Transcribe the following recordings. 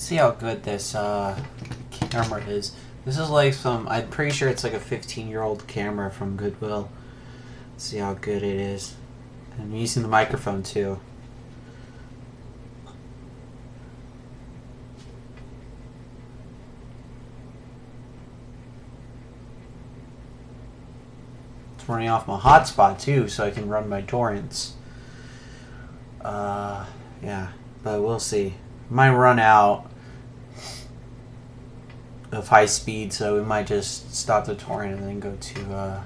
see how good this camera is. This is like I'm pretty sure it's like a 15-year-old camera from Goodwill. Let's see how good it is. I'm using the microphone too. It's running off my hotspot too, so I can run my torrents. Yeah, but we'll see. Might run out of high speed, so we might just stop the torrent and then go to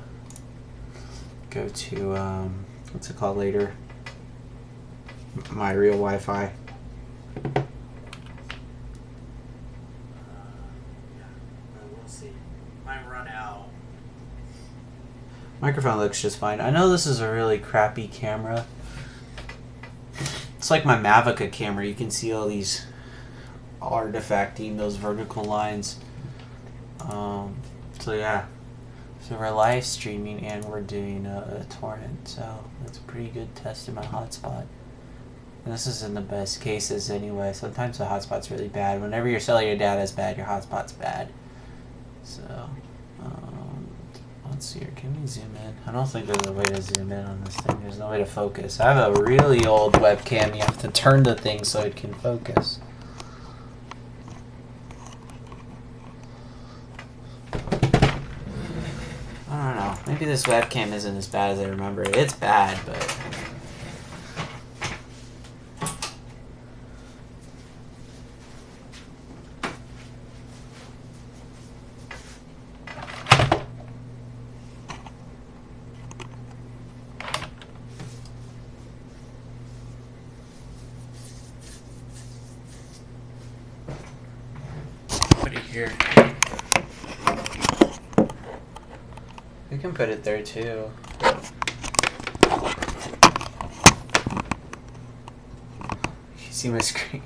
what's it called later? My real Wi-Fi. We'll see. Might run out. Microphone looks just fine. I know this is a really crappy camera. It's like my Mavica camera. You can see all these artifacting, those vertical lines. So yeah. So we're live streaming and we're doing a torrent. So that's a pretty good test in my hotspot. And this is in the best cases anyway. Sometimes the hotspot's really bad. Whenever your cellular data is bad, your hotspot's bad. So let's see here. Can we zoom in? I don't think there's a way to zoom in on this thing. There's no way to focus. I have a really old webcam. You have to turn the thing so it can focus. I don't know. Maybe this webcam isn't as bad as I remember. It's bad, but... here. We can put it there too. You see my screen?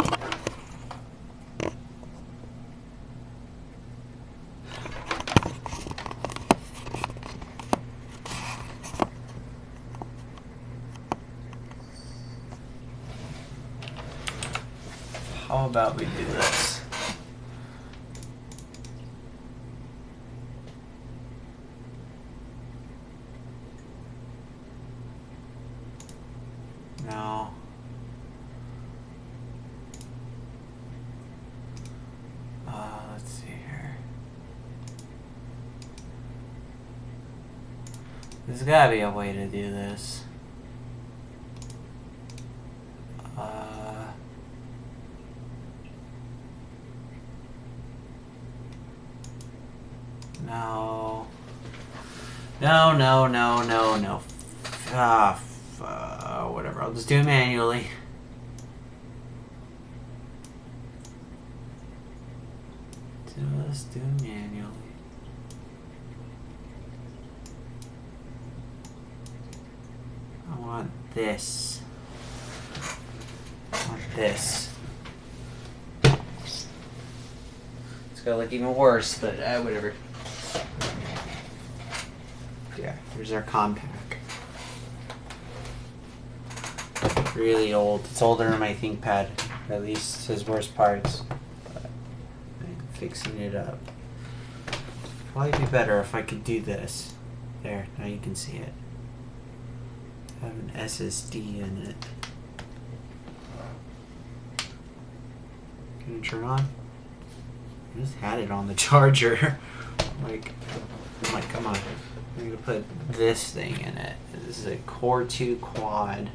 How about we do this? No. Let's see here. There's gotta be a way to do this. No. No. Whatever, I'll just do it manually. Just do it manually. I want this. I want this. It's gonna look even worse, but whatever. Yeah, here's our compaq. Really old. It's older than my ThinkPad. At least his worst parts. But I'm fixing it up. Probably be better if I could do this. There, now you can see it. I have an SSD in it. Can it turn on? I just had it on the charger. like, come on. I'm gonna put this thing in it. This is a Core 2 quad.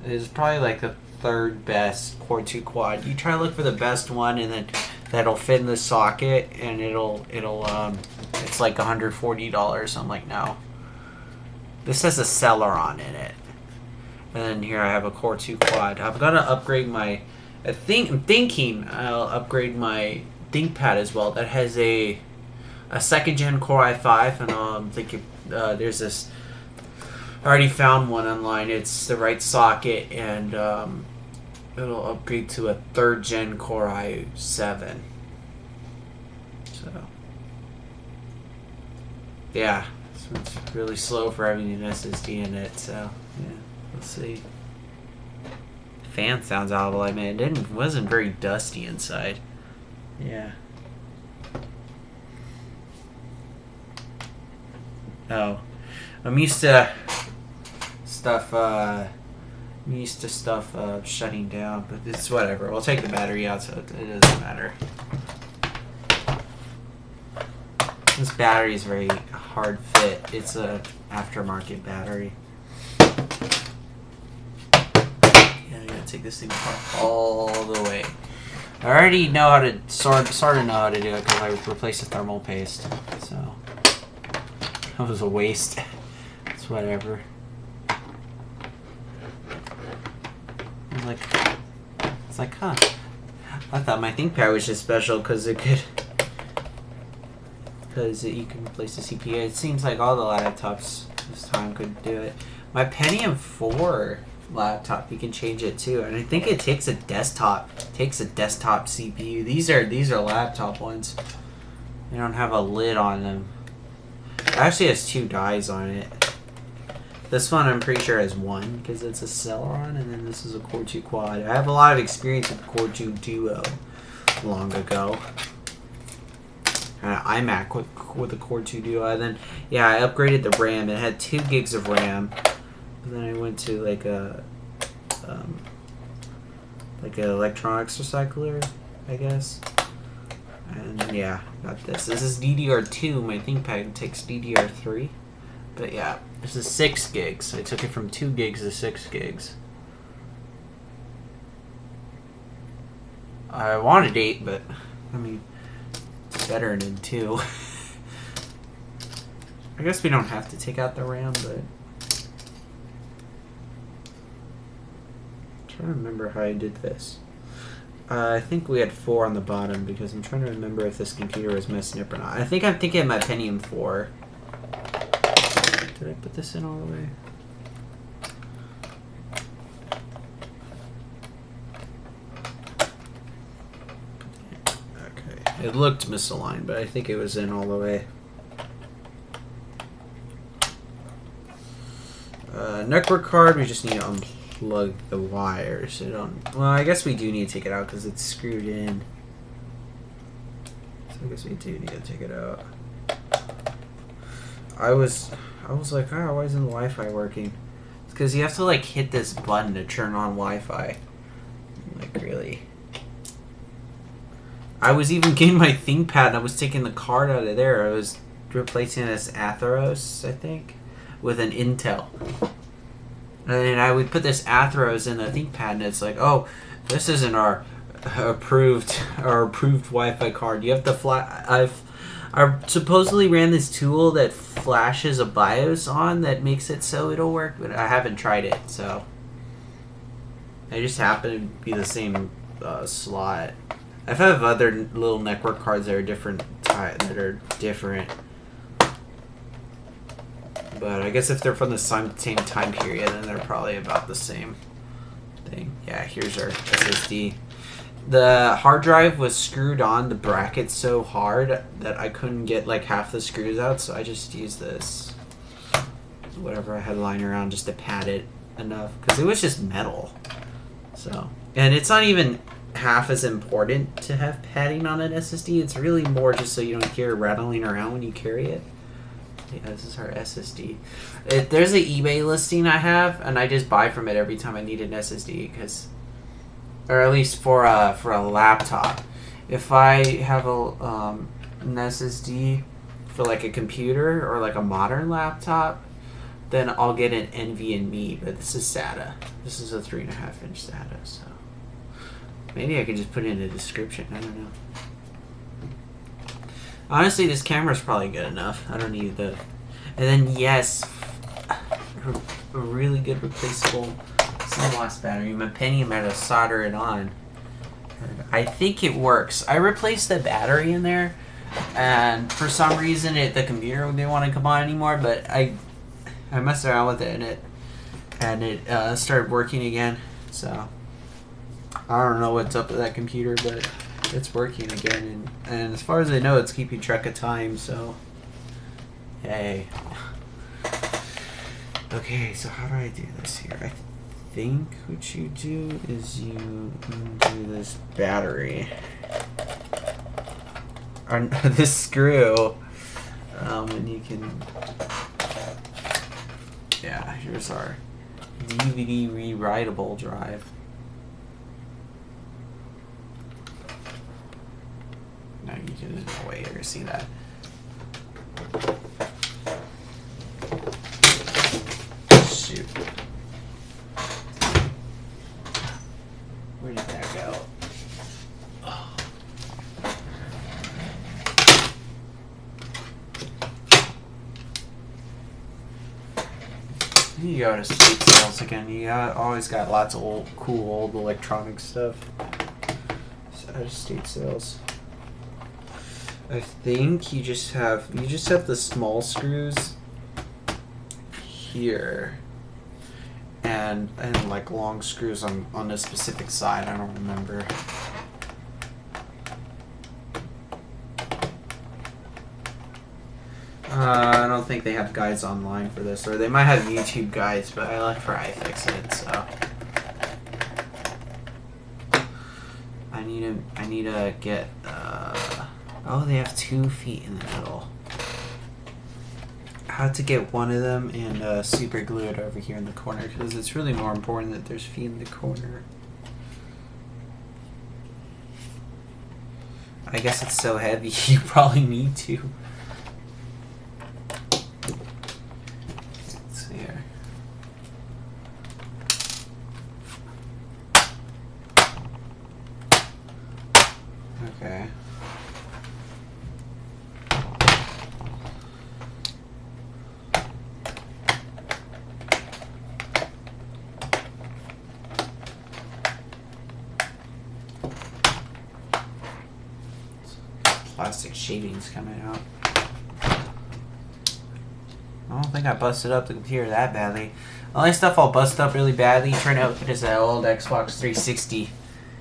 It's probably like the third best Core 2 quad. You try to look for the best one, and then that'll fit in the socket, and it's like $140. I'm like, no. This has a Celeron in it. And then here I have a Core 2 quad. I'm gonna upgrade my. I'm thinking I'll upgrade my ThinkPad as well. That has a second gen Core i5, and I'm thinking there's this. I already found one online. It's the right socket, and it'll upgrade to a third gen Core i7. So yeah, this one's really slow for having an SSD in it. So yeah, we'll see. fan sounds audible. I mean, it wasn't very dusty inside. Yeah. Oh, I'm used to stuff. Shutting down, but it's whatever. We'll take the battery out, so it doesn't matter. This battery is very hard fit. It's a aftermarket battery. Yeah, I gotta take this thing apart all the way. I already know how to sort of know how to do it because I replaced the thermal paste. So that was a waste. It's whatever. It's like, huh. I thought my ThinkPad was just special because you can replace the CPU. It seems like all the laptops this time could do it. My Pentium 4 laptop, you can change it too, and I think it takes a desktop CPU. These are laptop ones. They don't have a lid on them. It actually has 2 dies on it. This one I'm pretty sure has 1 because it's a Celeron, and then this is a Core 2 Quad. I have a lot of experience with Core 2 Duo long ago. iMac with a Core 2 Duo. And then, yeah, I upgraded the RAM. It had 2 gigs of RAM. And then I went to like an electronics recycler, I guess. And yeah, got this. This is DDR2. My ThinkPad takes DDR3. But yeah, this is 6 gigs. I took it from 2 gigs to 6 gigs. I wanted 8, but I mean, it's better than 2. I guess we don't have to take out the RAM, but I'm trying to remember how I did this. I think we had 4 on the bottom because I'm trying to remember if this computer was messing up or not. I think I'm thinking of my Pentium 4. Did I put this in all the way? Okay. It looked misaligned, but I think it was in all the way. Network card, we just need to unplug the wires. Well, I guess we do need to take it out because it's screwed in. So I guess we do need to take it out. I was like, oh, why isn't the Wi-Fi working? It's because you have to like hit this button to turn on Wi-Fi. Like, really? I was even getting my ThinkPad and I was taking the card out of there. I was replacing this Atheros, I think, with an Intel. And then I would put this Atheros in the ThinkPad and it's like, oh, this isn't our approved Wi-Fi card. You have to I supposedly ran this tool that flashes a BIOS on that makes it so it'll work, but I haven't tried it, so I just happen to be the same slot. I have other little network cards that are different, but I guess if they're from the same time period, then they're probably about the same thing. Yeah, here's our SSD. The hard drive was screwed on the bracket so hard that I couldn't get like half the screws out, so I just used this whatever I had lying around just to pad it enough because it was just metal. So, and it's not even half as important to have padding on an SSD. It's really more just so you don't hear it rattling around when you carry it. Yeah, this is our SSD. There's an eBay listing I have, and I just buy from it every time I need an SSD because. Or at least for a laptop. If I have an SSD for like a computer or like a modern laptop, then I'll get an NVMe. But this is SATA. This is a 3.5-inch SATA. So maybe I could just put it in the description. I don't know. Honestly, this camera's probably good enough. I don't need the. And then yes, a really good replaceable. Lost battery. My Pentium had to solder it on. I think it works. I replaced the battery in there, and for some reason the computer didn't want to come on anymore. But I messed around with it, and it started working again. So I don't know what's up with that computer, but it's working again. And as far as I know, it's keeping track of time. So hey. Okay, so how do I do this here? I think what you do is you do this battery. Or this screw. And you can... Yeah, here's our DVD rewritable drive. No, you can, there's no way you're gonna see that. Shoot. Where did that go? Oh. You go to state sales again. You always got lots of old, cool old electronic stuff. Out of state sales. I think you just have the small screws here, and like long screws on a specific side. I don't remember. I don't think they have guides online for this, or they might have YouTube guides, but I like for iFixit, so I need to get. Oh, they have 2 feet in the middle. I have to get one of them and super glue it over here in the corner, because it's really more important that there's feet in the corner. I guess it's so heavy you probably need to. Let's see here. Okay. Plastic shavings coming out. I don't think I busted up the computer that badly. The only stuff I'll bust up really badly turn out is that old Xbox 360,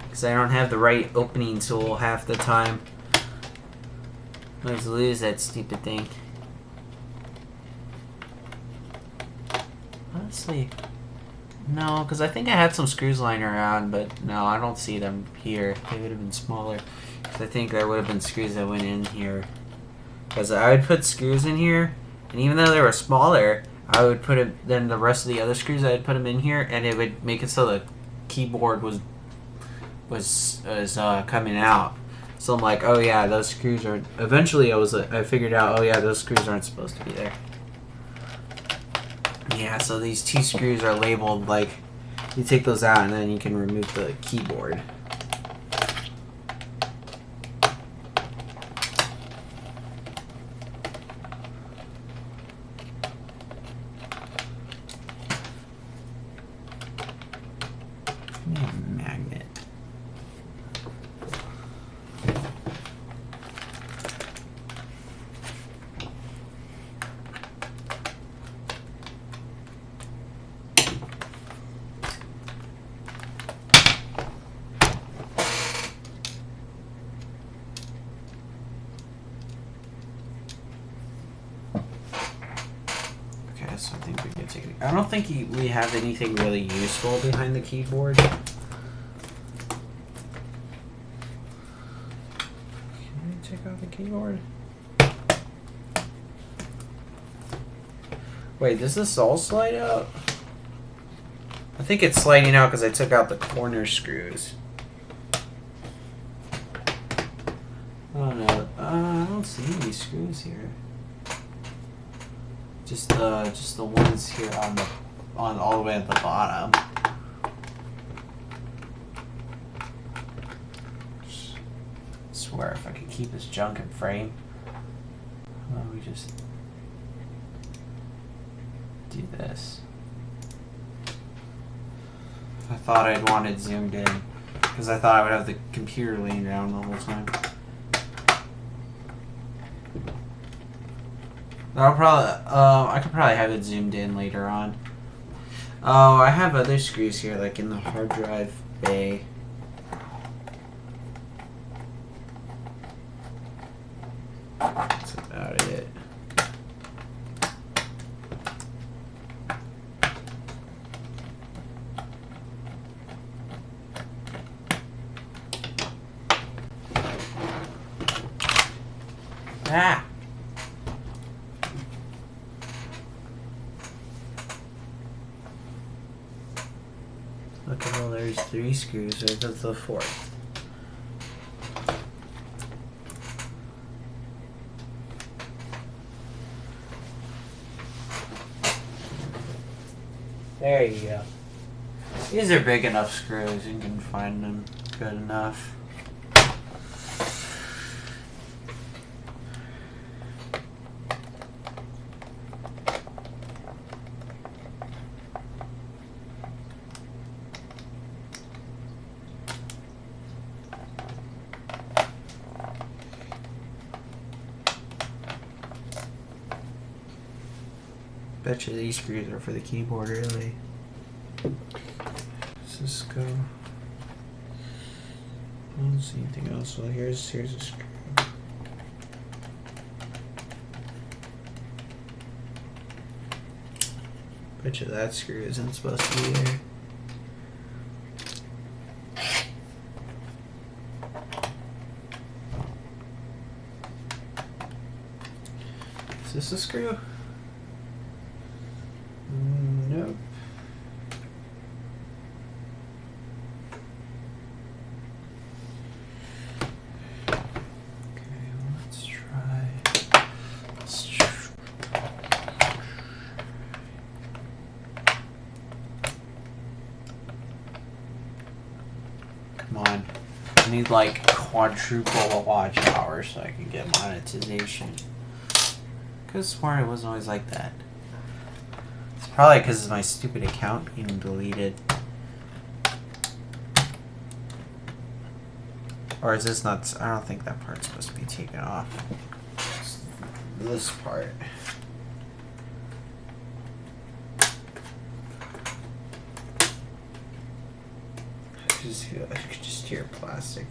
because I don't have the right opening tool half the time. I always lose that stupid thing. Honestly, no, because I think I had some screws lying around, but no, I don't see them here. They would have been smaller. I think there would have been screws that went in here, because I would put screws in here, and even though they were smaller, I would put it. Then the rest of the other screws, I'd put them in here, and it would make it so the keyboard was coming out. So I'm like, oh yeah, those screws are. Eventually, I figured out, oh yeah, those screws aren't supposed to be there. Yeah, so these 2 screws are labeled like you take those out, and then you can remove the keyboard. Magnet. Okay, so I think we can take it. I don't think we have anything really useful behind the keyboard. Keyboard. Wait, does this all slide out? I think it's sliding out because I took out the corner screws. Oh no, I don't see any screws here. Just the ones here on all the way at the bottom. I swear, if I could keep this junk in frame. Why don't we just do this? I thought I'd want it zoomed in, because I thought I would have the computer laying down the whole time. That'll probably, I could probably have it zoomed in later on. Oh, I have other screws here, like in the hard drive bay. That's about it. Ah! Okay, well there's 3 screws, so that's the 4th. There you go. These are big enough screws, you can find them good enough. Bet you these screws are for the keyboard, really. Let's just go. I don't see anything else. Well, here's a screw. Bet you that screw isn't supposed to be there. Is this a screw? Nope. Okay, let's try. Come on. I need like quadruple watch hours so I can get monetization. Could've sworn it wasn't always like that. It's probably because of my stupid account being deleted. Or is this not? I don't think that part's supposed to be taken off. It's this part. I just feel I could just hear plastic.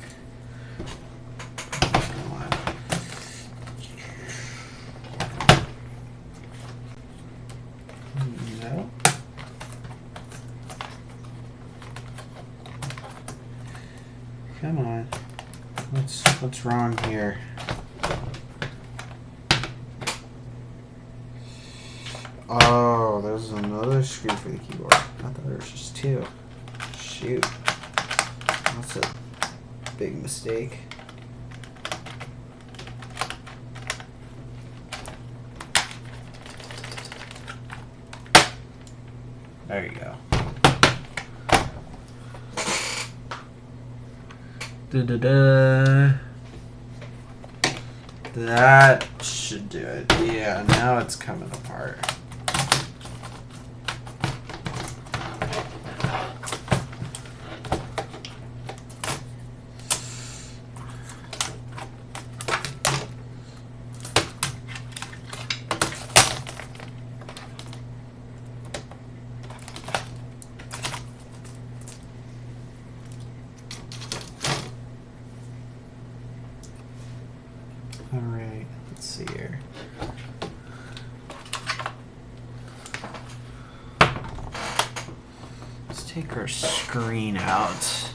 Come on. No. Come on. What's wrong here? Oh, there's another screw for the keyboard. I thought there was just 2. Shoot. That's a big mistake. There you go. Da-da-da. That should do it. Yeah, now it's coming apart. Alright, let's see here. Let's take our screen out.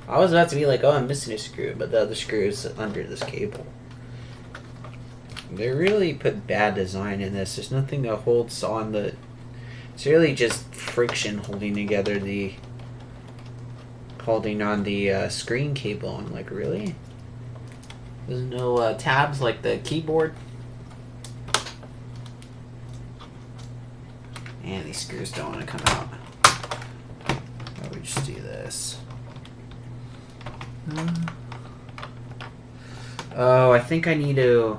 I was about to be like, oh, I'm missing a screw, but the other screw is under this cable. They really put bad design in this. There's nothing that holds on the... It's really just friction holding together the... Holding on the screen cable. I'm like, really? There's no tabs like the keyboard? And these screws don't want to come out. Why don't we just do this? Oh, I think I need to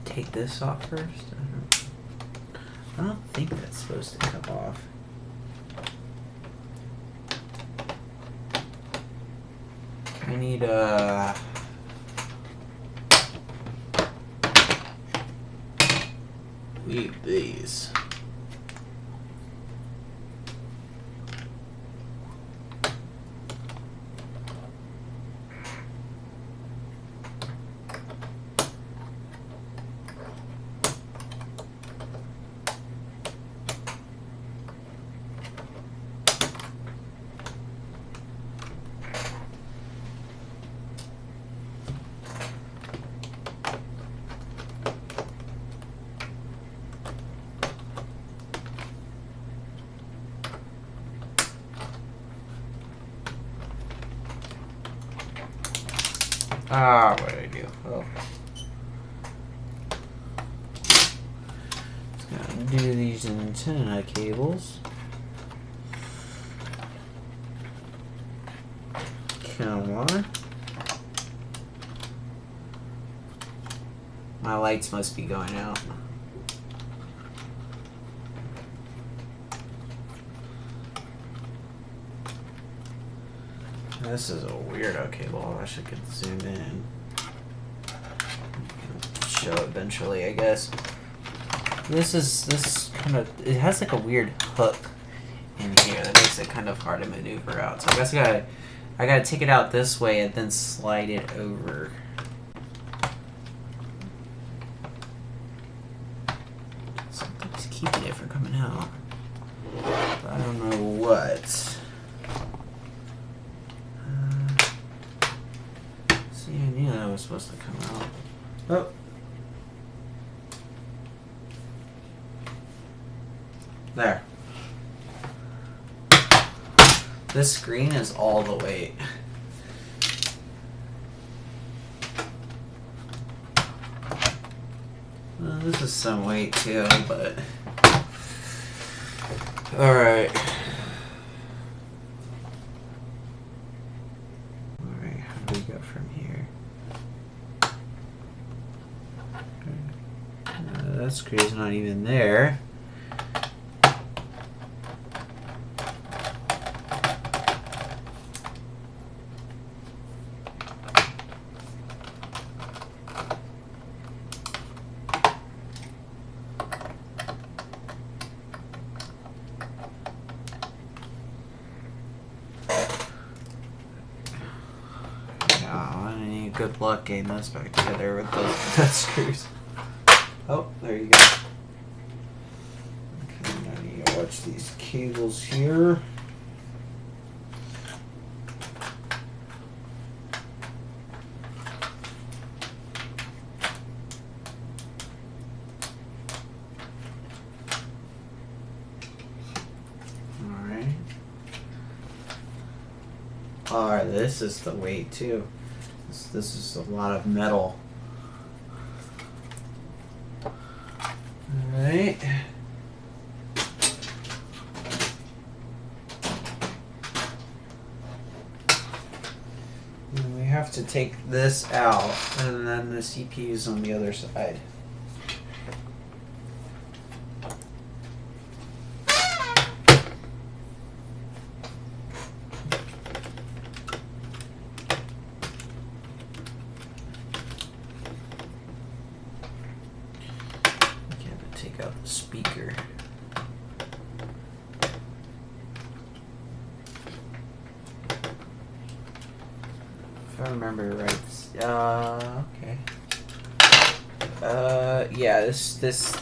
take this off first. I don't think that's supposed to come off. need these. Ah, what did I do? Oh. Just gonna do these antenna cables. Come on. My lights must be going out. This is a weirdo cable. I wish I could zoom in. Show eventually, I guess. This kind of, it has like a weird hook in here that makes it kind of hard to maneuver out. So I guess I gotta take it out this way and then slide it over. Something's keeping it from coming out. But I don't know what. See, I knew that was supposed to come out. Oh. There. This screen is all the weight. Well, this is some weight too, but alright. Alright, how do we go from here? That screw's not even there. Good luck getting those back together with those screws. Oh, there you go. Okay, I need to watch these cables here. Alright. Alright, this is the weight too. This is a lot of metal. Alright. And we have to take this out, and then the CPU's on the other side. Speaker. If I remember right, okay. Yeah, this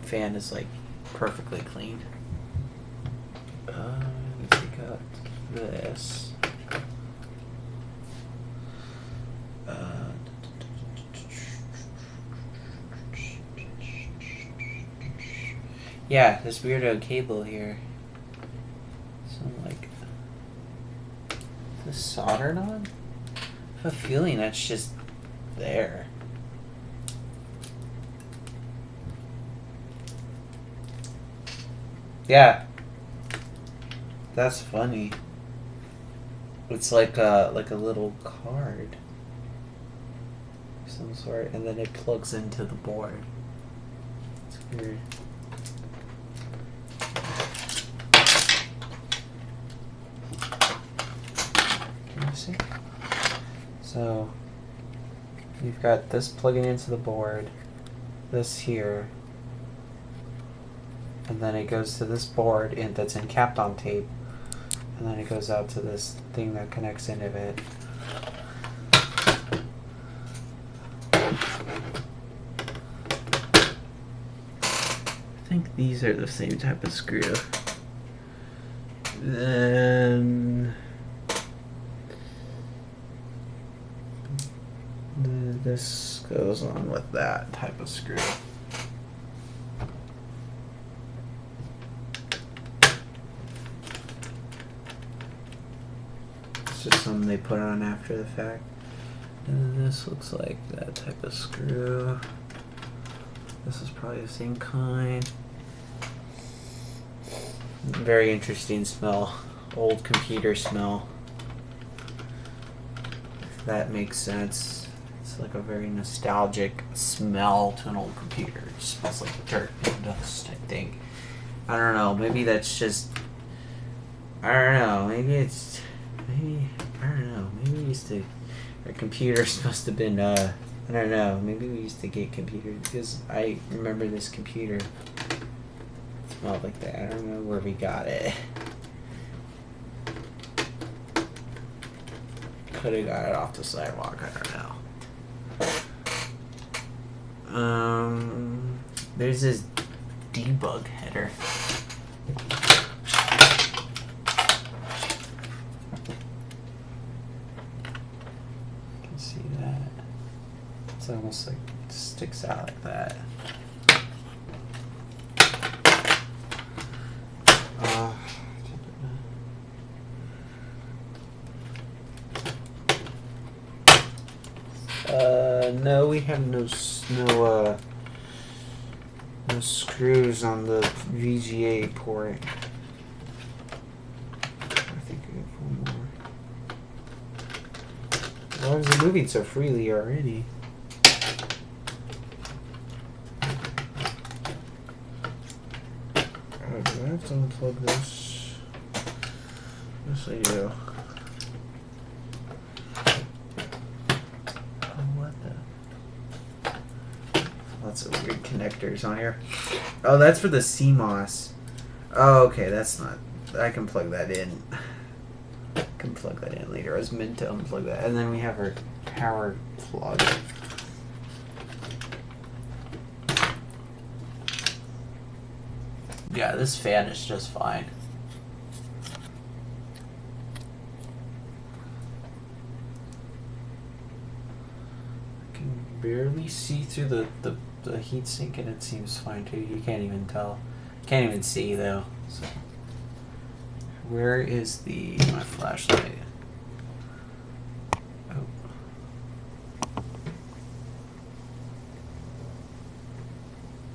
fan is like perfectly clean. Let me take out this. Yeah, this weirdo cable here. Some like, is this soldered on? I have a feeling that's just there. Yeah, that's funny. It's like a little card of some sort, and then it plugs into the board. It's weird. See? So you've got this plugging into the board, this here, and then it goes to this board that's in Kapton tape, and then it goes out to this thing that connects into it. I think these are the same type of screw. Then this goes on with that type of screw. It's just something they put on after the fact. And then this looks like that type of screw. This is probably the same kind. Very interesting smell. Old computer smell. If that makes sense. It's like a very nostalgic smell to an old computer. It smells like dirt and dust, I think. I don't know. Maybe that's just... I don't know. Maybe it's... Maybe... I don't know. Maybe we used to... Our computers must have been... I don't know. Maybe we used to get computers because I remember this computer smelled like that. I don't know where we got it. Could have got it off the sidewalk. I don't know. There's this debug header. You can see that. It's almost like it sticks out like that. No, we have no screws on the VGA port. I think we have one more. Why is it moving so freely already? Do I have to unplug this? Yes, I do. Lots of weird connectors on here. Oh, that's for the CMOS. Oh, okay, that's not... I can plug that in. I can plug that in later. I was meant to unplug that. And then we have our power plug. Yeah, this fan is just fine. I can barely see through the heatsink, and it seems fine too. You can't even tell. Can't even see though. So, where is my flashlight? Oh.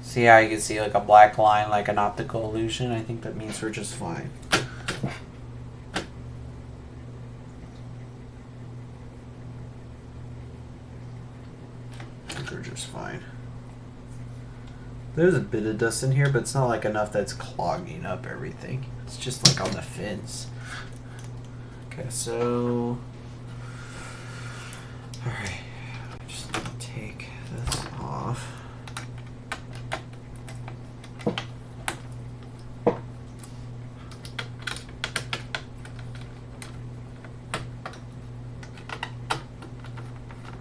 See how you can see like a black line, like an optical illusion? I think that means we're just fine. I think we're just fine. There's a bit of dust in here, but it's not like enough that's clogging up everything. It's just like on the fins. Okay, so... Alright, I'm just gonna take this off.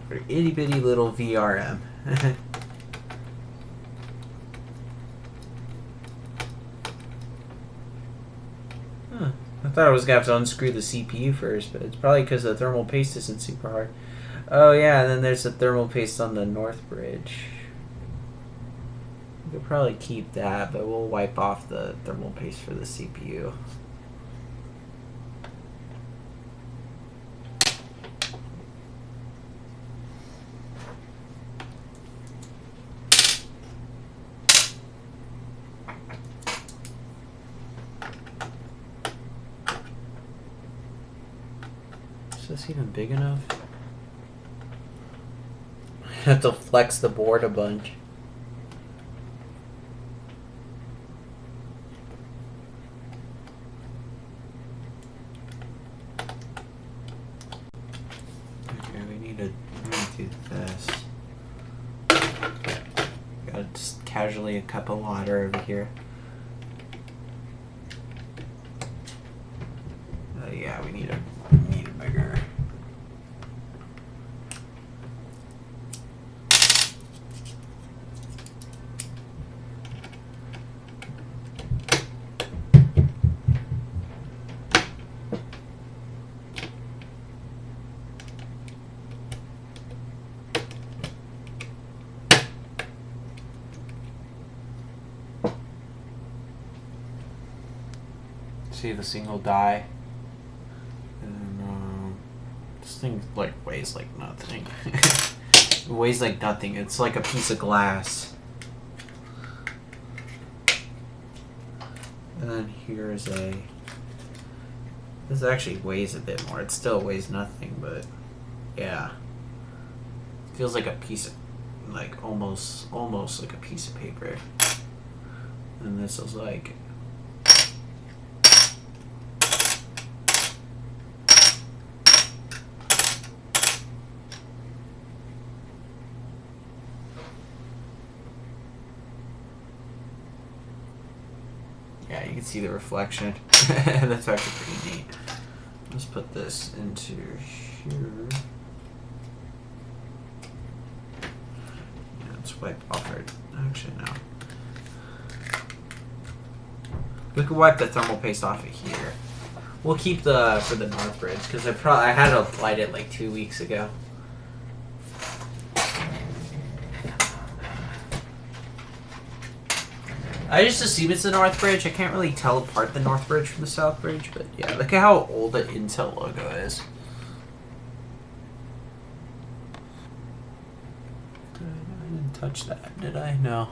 For itty bitty little VRM. I thought I was going to have to unscrew the CPU first, but it's probably because the thermal paste isn't super hard. Oh yeah, and then there's the thermal paste on the north bridge. We could probably keep that, but we'll wipe off the thermal paste for the CPU. Is this even big enough? I have to flex the board a bunch. Okay, we need casually a cup of water over here. Yeah, we need a bigger. See the single die. This thing like weighs like nothing. It weighs like nothing. It's like a piece of glass. And then here's a. This actually weighs a bit more. It still weighs nothing, but yeah, it feels like a piece of, like almost like a piece of paper. And this is like. Yeah, you can see the reflection. That's actually pretty neat. Let's put this into here. Yeah, let's wipe off our. Actually, no. We could wipe the thermal paste off of here. We'll keep the for the North Bridge because I had applied it like 2 weeks ago. I just assume it's the North Bridge. I can't really tell apart the North Bridge from the South Bridge, but yeah, look at how old the Intel logo is. I didn't touch that, did I? No.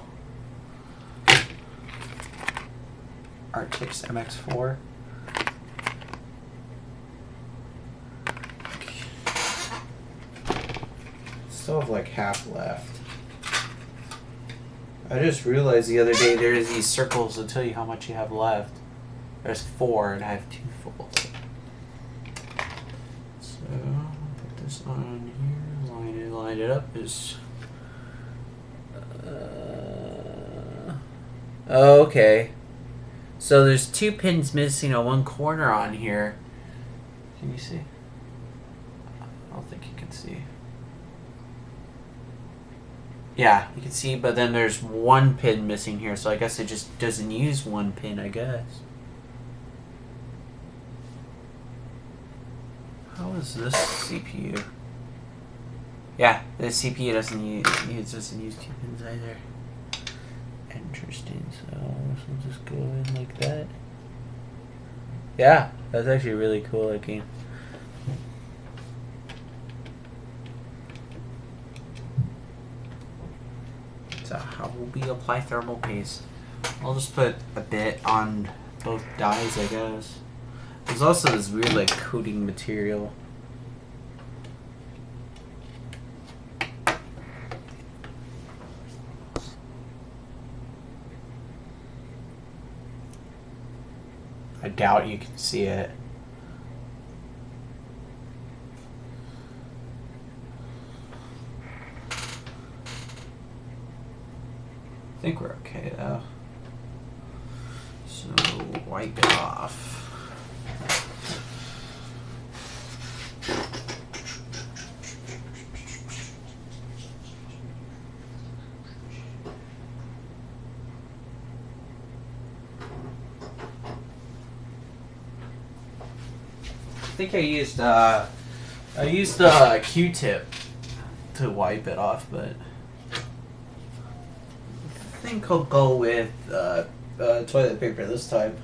RTX MX4. Still have like half left. I just realized the other day there's these circles that tell you how much you have left. There's 4 and I have 2 full. So put this on here, line it up. Oh, okay. So there's 2 pins missing on one corner on here. Can you see? I don't think you can see. Yeah, you can see, but then there's 1 pin missing here, so I guess it just doesn't use 1 pin, I guess. How is this CPU? Yeah, this CPU doesn't use 2 pins either. Interesting, so this will just go in like that. Yeah, that's actually really cool looking. So how will we apply thermal paste? I'll just put a bit on both dies, I guess. There's also this weird like coating material. I doubt you can see it. I think we're okay though. So wipe it off. I think I used a Q-tip to wipe it off, but I think I'll go with toilet paper this time.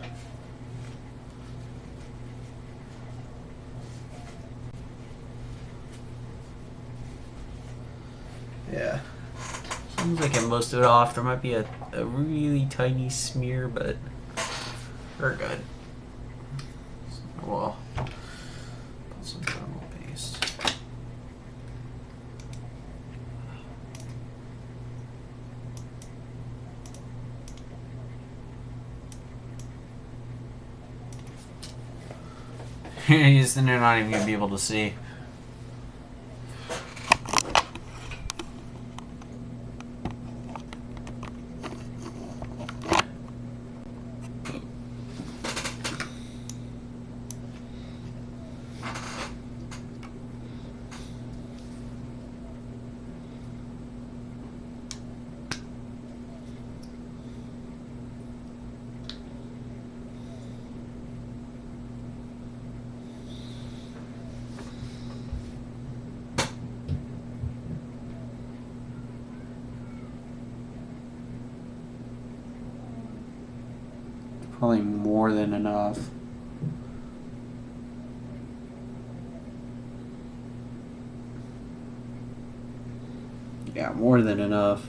Yeah, as long as I get most of it off, there might be a really tiny smear, but we're good. Well. Some thermal paste. Then they're not even gonna be able to see. Probably more than enough. Yeah, more than enough.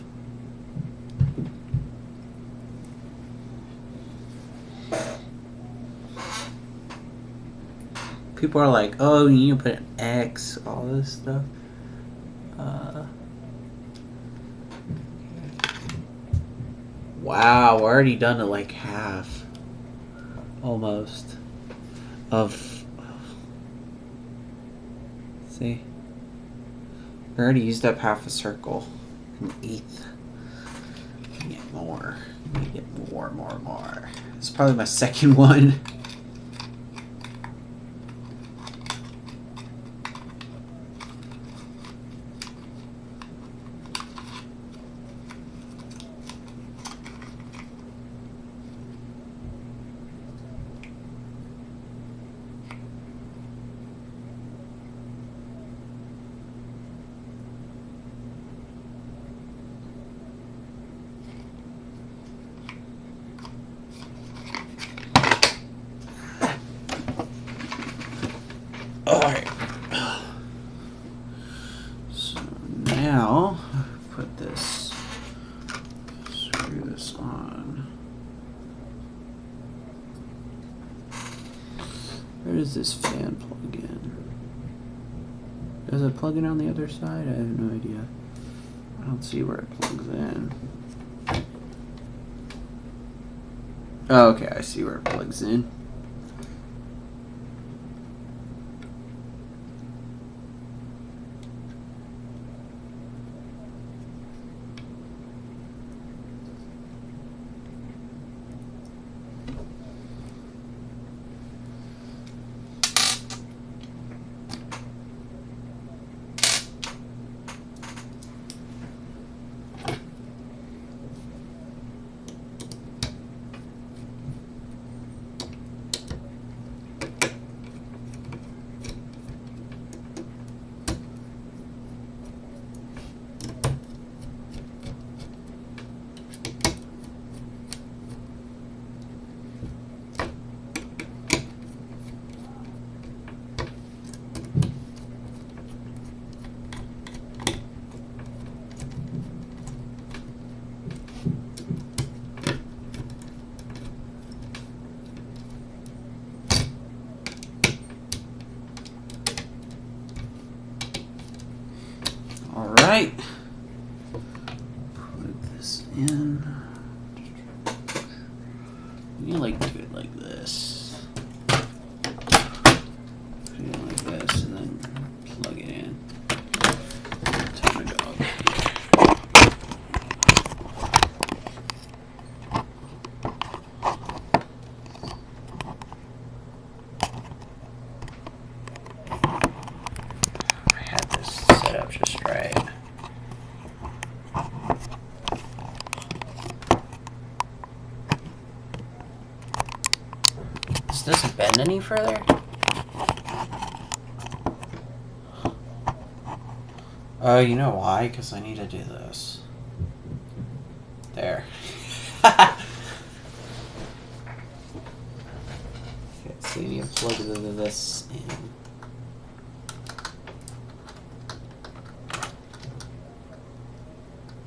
People are like, oh, you need to put an X, all this stuff. Wow, we're already done to like half. Almost. Of. See? We already used up half a circle. An eighth. Get more. Get more. It's probably my second one. Alright. So now, put this, screw this on. Where does this fan plug in? Does it plug in on the other side? I have no idea. I don't see where it plugs in. Oh, okay, I see where it plugs in. Alright, put this in. You like do it like this. Put it like this and then plug it in. Tell my dog. I had this set up just right. Doesn't bend any further? Oh, you know why? Because I need to do this. There. Okay, so you need to plug this in.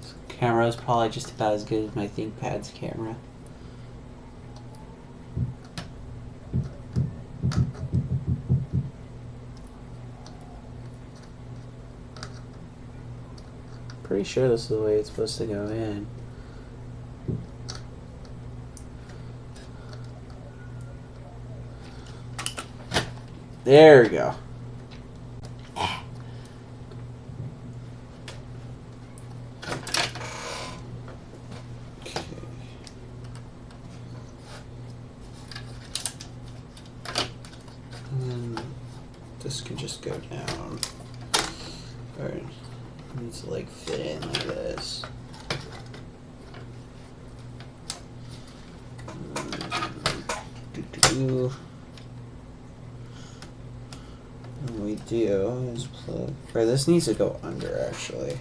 This camera is probably just about as good as my ThinkPad's camera. Pretty sure this is the way it's supposed to go in. There we go. Okay. And then this can just go down. Alright. Needs to like fit in like this. What we do is plug. Right, this needs to go under actually.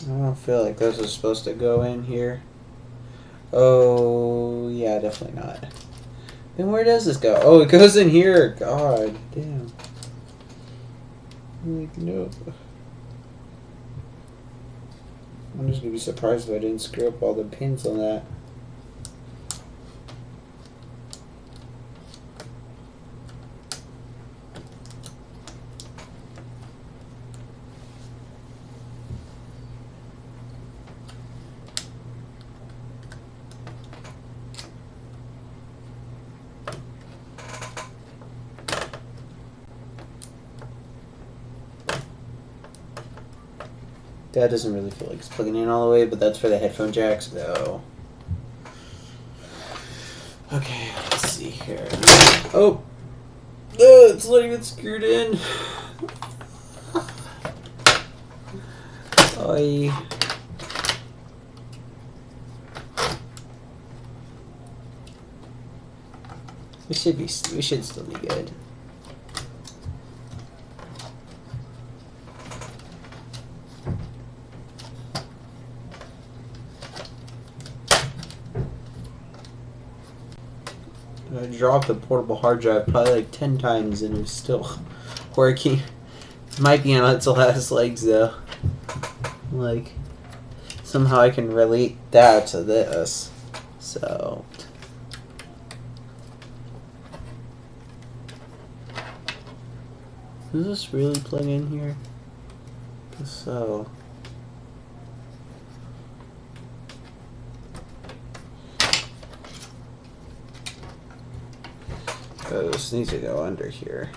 I don't feel like those are supposed to go in here. Oh, yeah, definitely not. Then where does this go? Oh, it goes in here. God damn. Like, no. I'm just gonna be surprised if I didn't screw up all the pins on that. That doesn't really feel like it's plugging in all the way, but that's for the headphone jacks, though. Okay, let's see here. Oh! It's not even screwed in. Oy. We should still be good. I dropped the portable hard drive probably like 10 times and it was still working. It might be on its last legs though. Like, somehow I can relate that to this. So. Does this really plug in here? I guess so. Oh, this needs to go under here.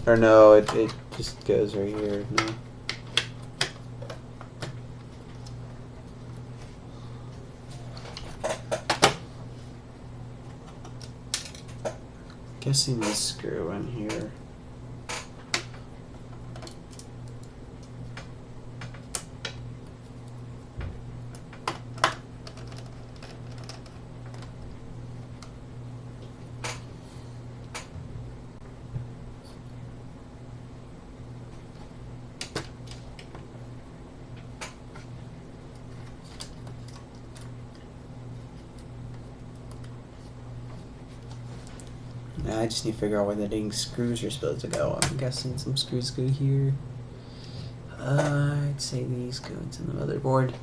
Or no, it just goes right here. No. Guessing this screw in here. I just need to figure out where the dang screws are supposed to go. I'm guessing some screws go here. I'd say these go into the motherboard.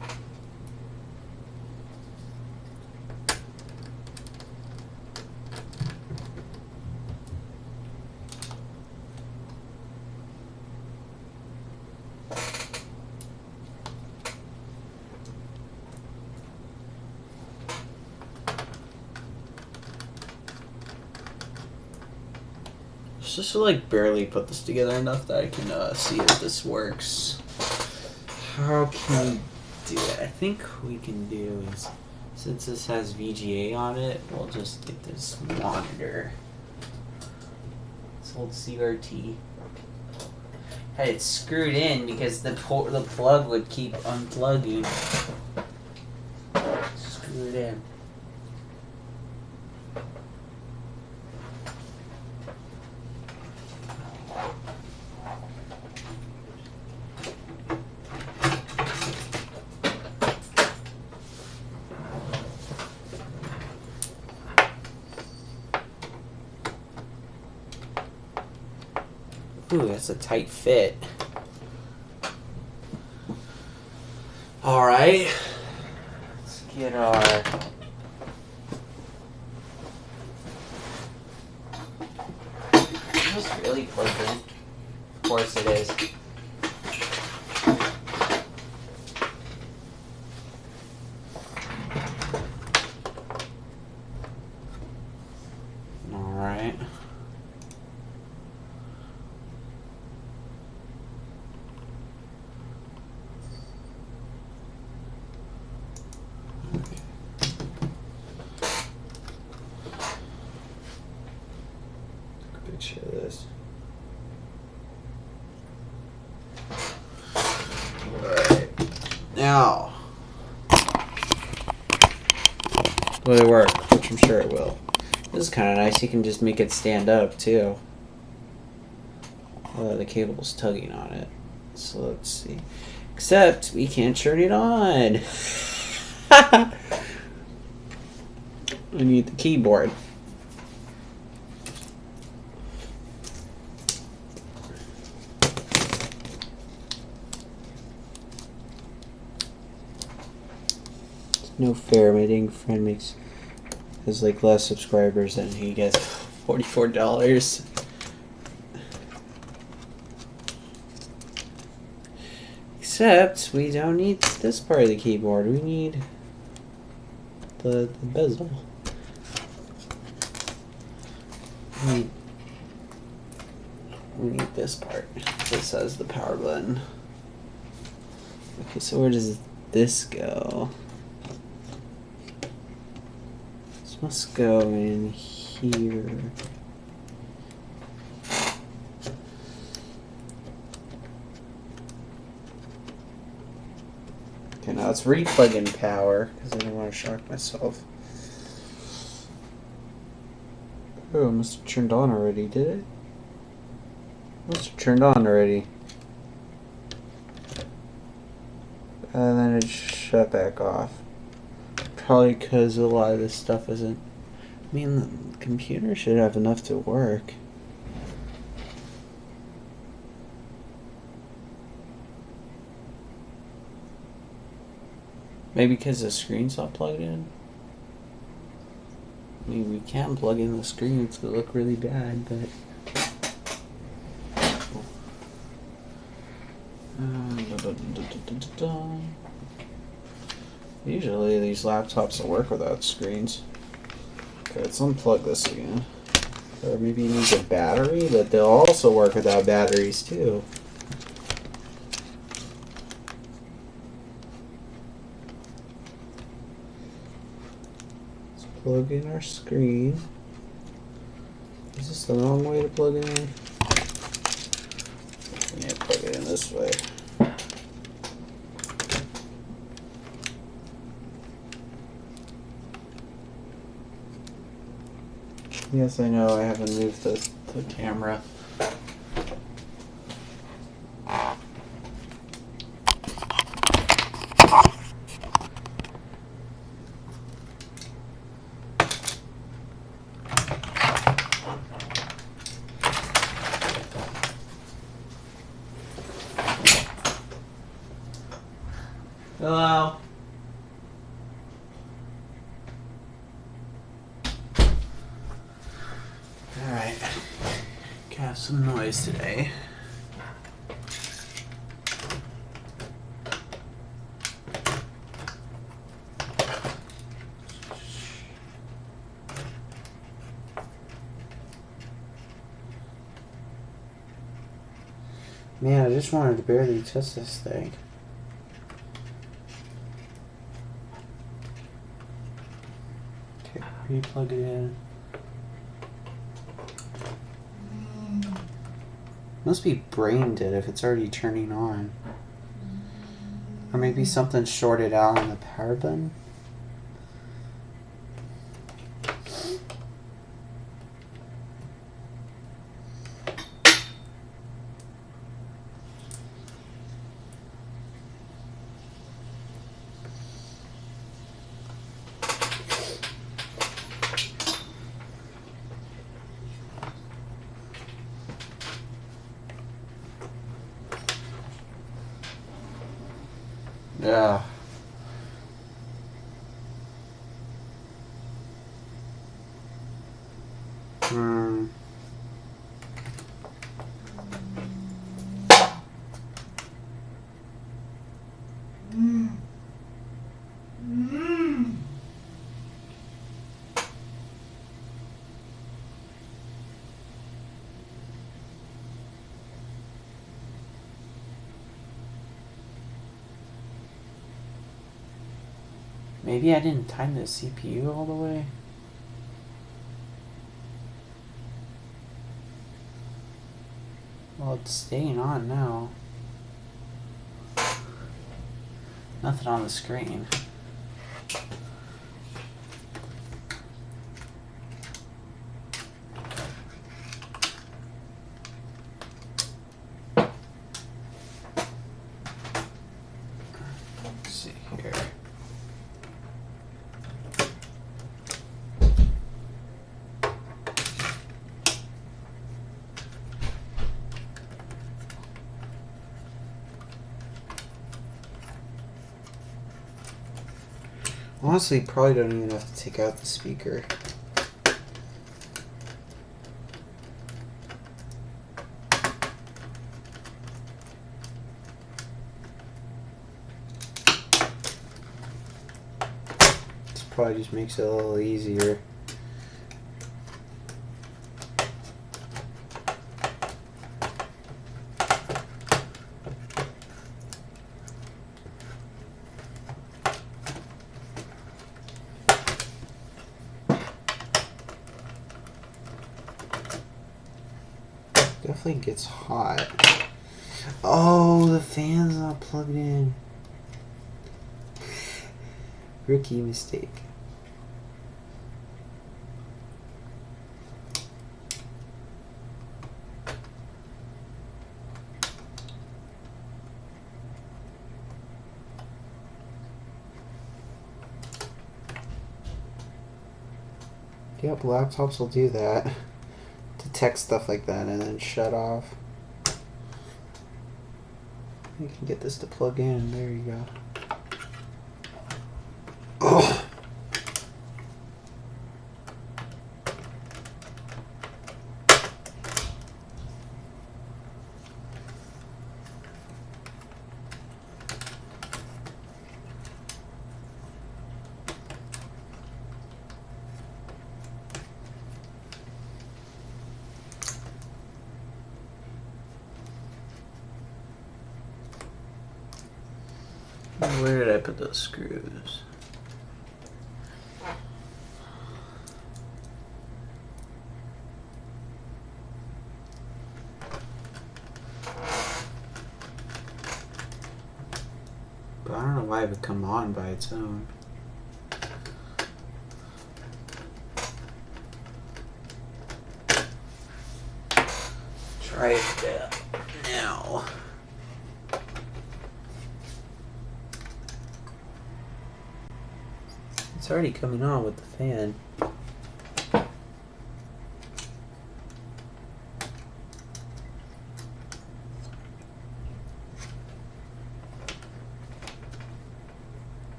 Just to like barely put this together enough that I can see if this works. How can we do it? I think we can do is, since this has VGA on it, we'll just get this monitor. This old CRT. Had it screwed in because the plug would keep unplugging. Screwed in. Ooh, that's a tight fit. Alright. Let's get our... Is this really plugged in? Of course it is. Alright. Picture of this. Alright. Now, will it work? Which I'm sure it will. This is kind of nice. You can just make it stand up too. The cable's tugging on it. So let's see. Except we can't turn it on. We need the keyboard. No fair. My dang friend has like less subscribers and he gets $44. Except we don't need this part of the keyboard. We need the bezel. We need this part. This has the power button. Okay, so where does this go? This must go in here. Okay, now it's replugging power because I don't want to shock myself. Oh, it must have turned on already, did it? Must have turned on already. And then it shut back off. Probably because a lot of this stuff isn't... I mean, the computer should have enough to work. Maybe because the screen's not plugged in? I mean, we can plug in the screen, it's gonna look really bad, but... Usually these laptops will work without screens. Okay, let's unplug this again. Or maybe it needs a battery, but they'll also work without batteries too. Let's plug in our screen. Is this the wrong way to plug it in? Yeah, plug it in this way. Yes, I know, I haven't moved the camera. Hello? Alright, have some noise today. Man, I just wanted to barely test this thing. Okay, re-plug it in. Must be brain dead if it's already turning on. Or maybe something shorted out on the power button. Yeah. Maybe I didn't time the CPU all the way. Well, it's staying on now. Nothing on the screen. Honestly, probably don't even have to take out the speaker. This probably just makes it a little easier. Definitely gets hot. Oh, the fan's not plugged in. Rookie mistake. Yep, laptops will do that. Detect stuff like that and then shut off. You can get this to plug in. There you go. Oh. Where did I put those screws? But I don't know why it would come on by its own. Try it now. It's already coming on with the fan.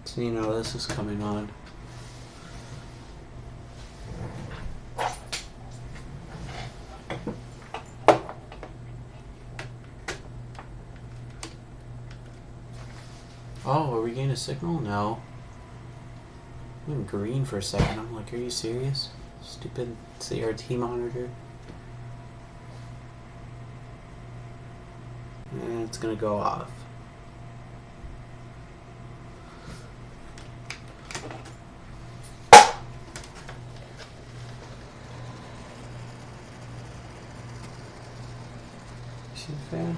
So you know this is coming on. Oh, are we getting a signal? No. I went green for a second. I'm like, are you serious? Stupid CRT monitor. And it's gonna go off. See the fan?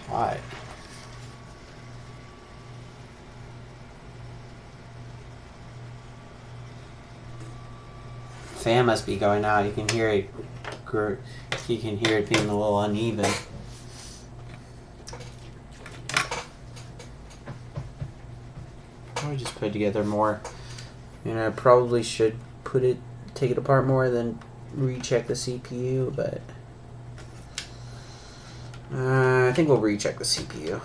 Hot. Fan must be going out. You can hear it. You can hear it being a little uneven. Probably just put together more. You know, I probably should take it apart more than recheck the CPU, but I think we'll recheck the CPU.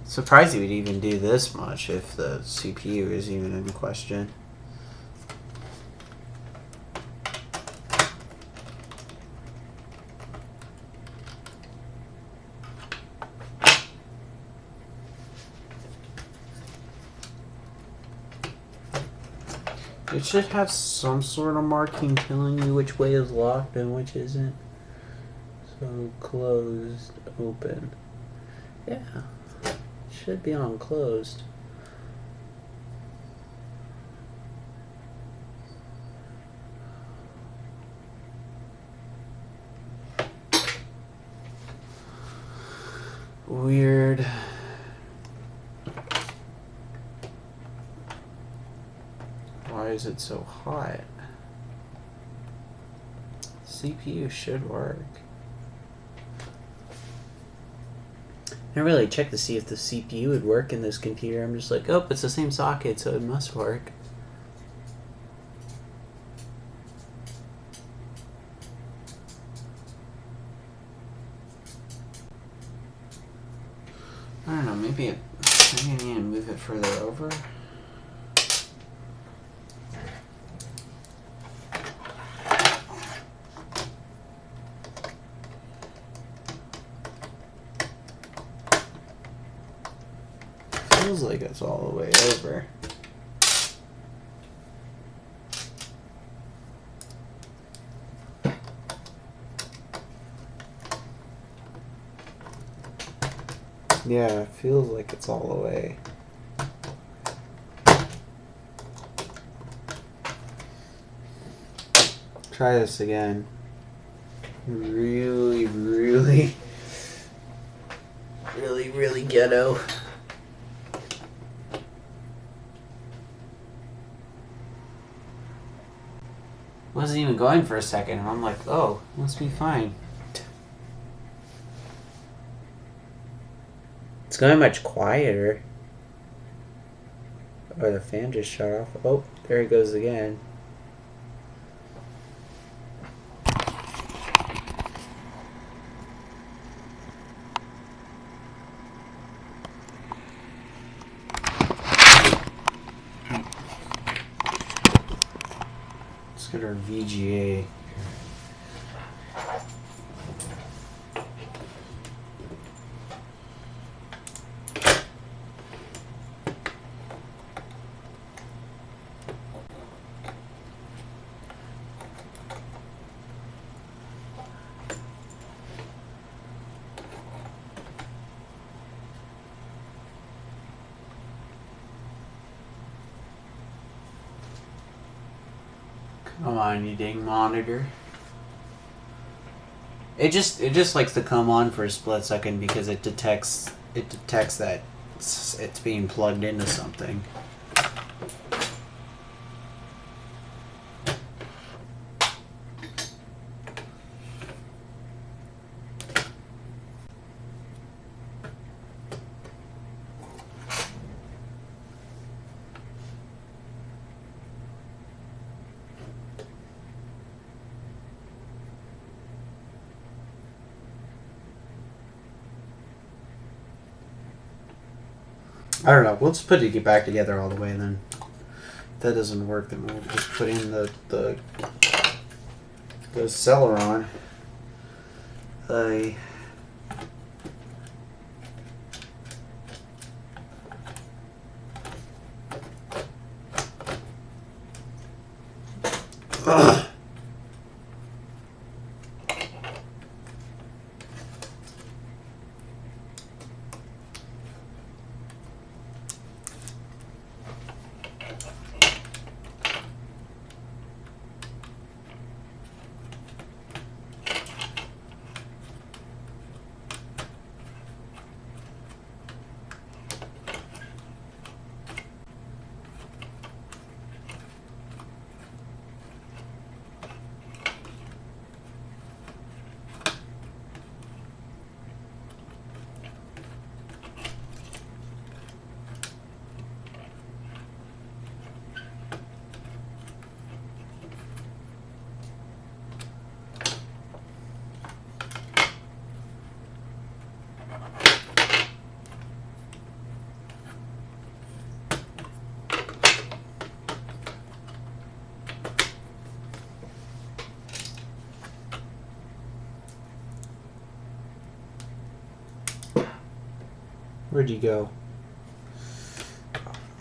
Surprised you would even do this much if the CPU is even in question. It should have some sort of marking telling you which way is locked and which isn't. So closed, open. Yeah. Should be on closed. Weird. Why is it so hot? CPU should work. I didn't really check to see if the CPU would work in this computer. I'm just like, oh, it's the same socket, so it must work. I don't know, maybe I need to move it further over. Feels like it's all the way over. Yeah, it feels like it's all the way. Try this again. Really ghetto. Wasn't even going for a second, and I'm like, oh, must be fine. It's going much quieter. Or the fan just shut off. Oh, there it goes again. Let's get our VGA. Come on, you dang monitor. It just likes to come on for a split second because it detects that it's being plugged into something. I don't know. We'll just put it back together all the way, and then if that doesn't work, then we'll just put in the Celeron. Where'd you go?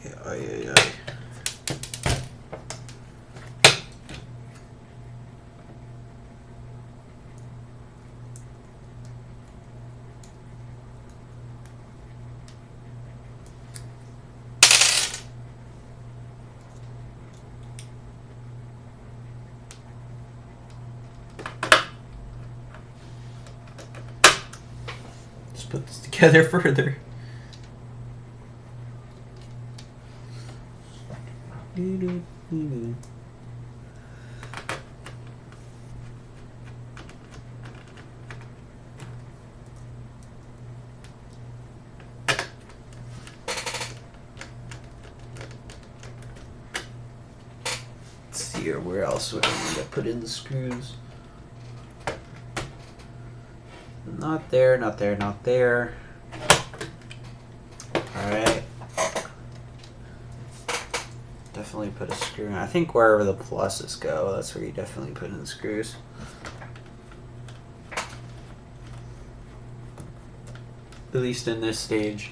Yeah. Let's put this together further. Let's see here, where else would I need to put in the screws? Not there, not there, not there. Alright. Definitely put a screw in. I think wherever the pluses go, that's where you definitely put in the screws. At least in this stage.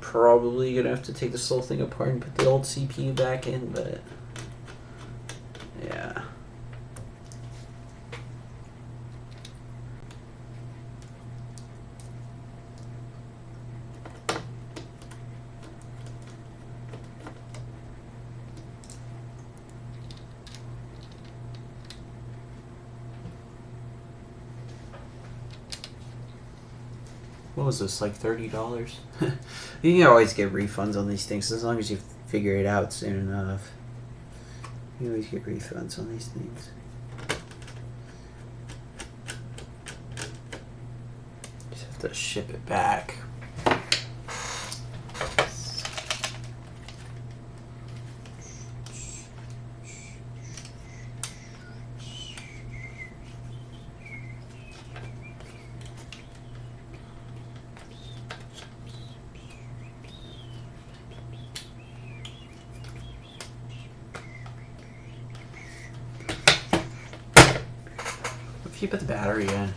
Probably gonna have to take this whole thing apart and put the old CPU back in, but yeah. What was this, like $30? You can always get refunds on these things as long as you figure it out soon enough. You always get refunds on these things. Just have to ship it back. If you put the battery in.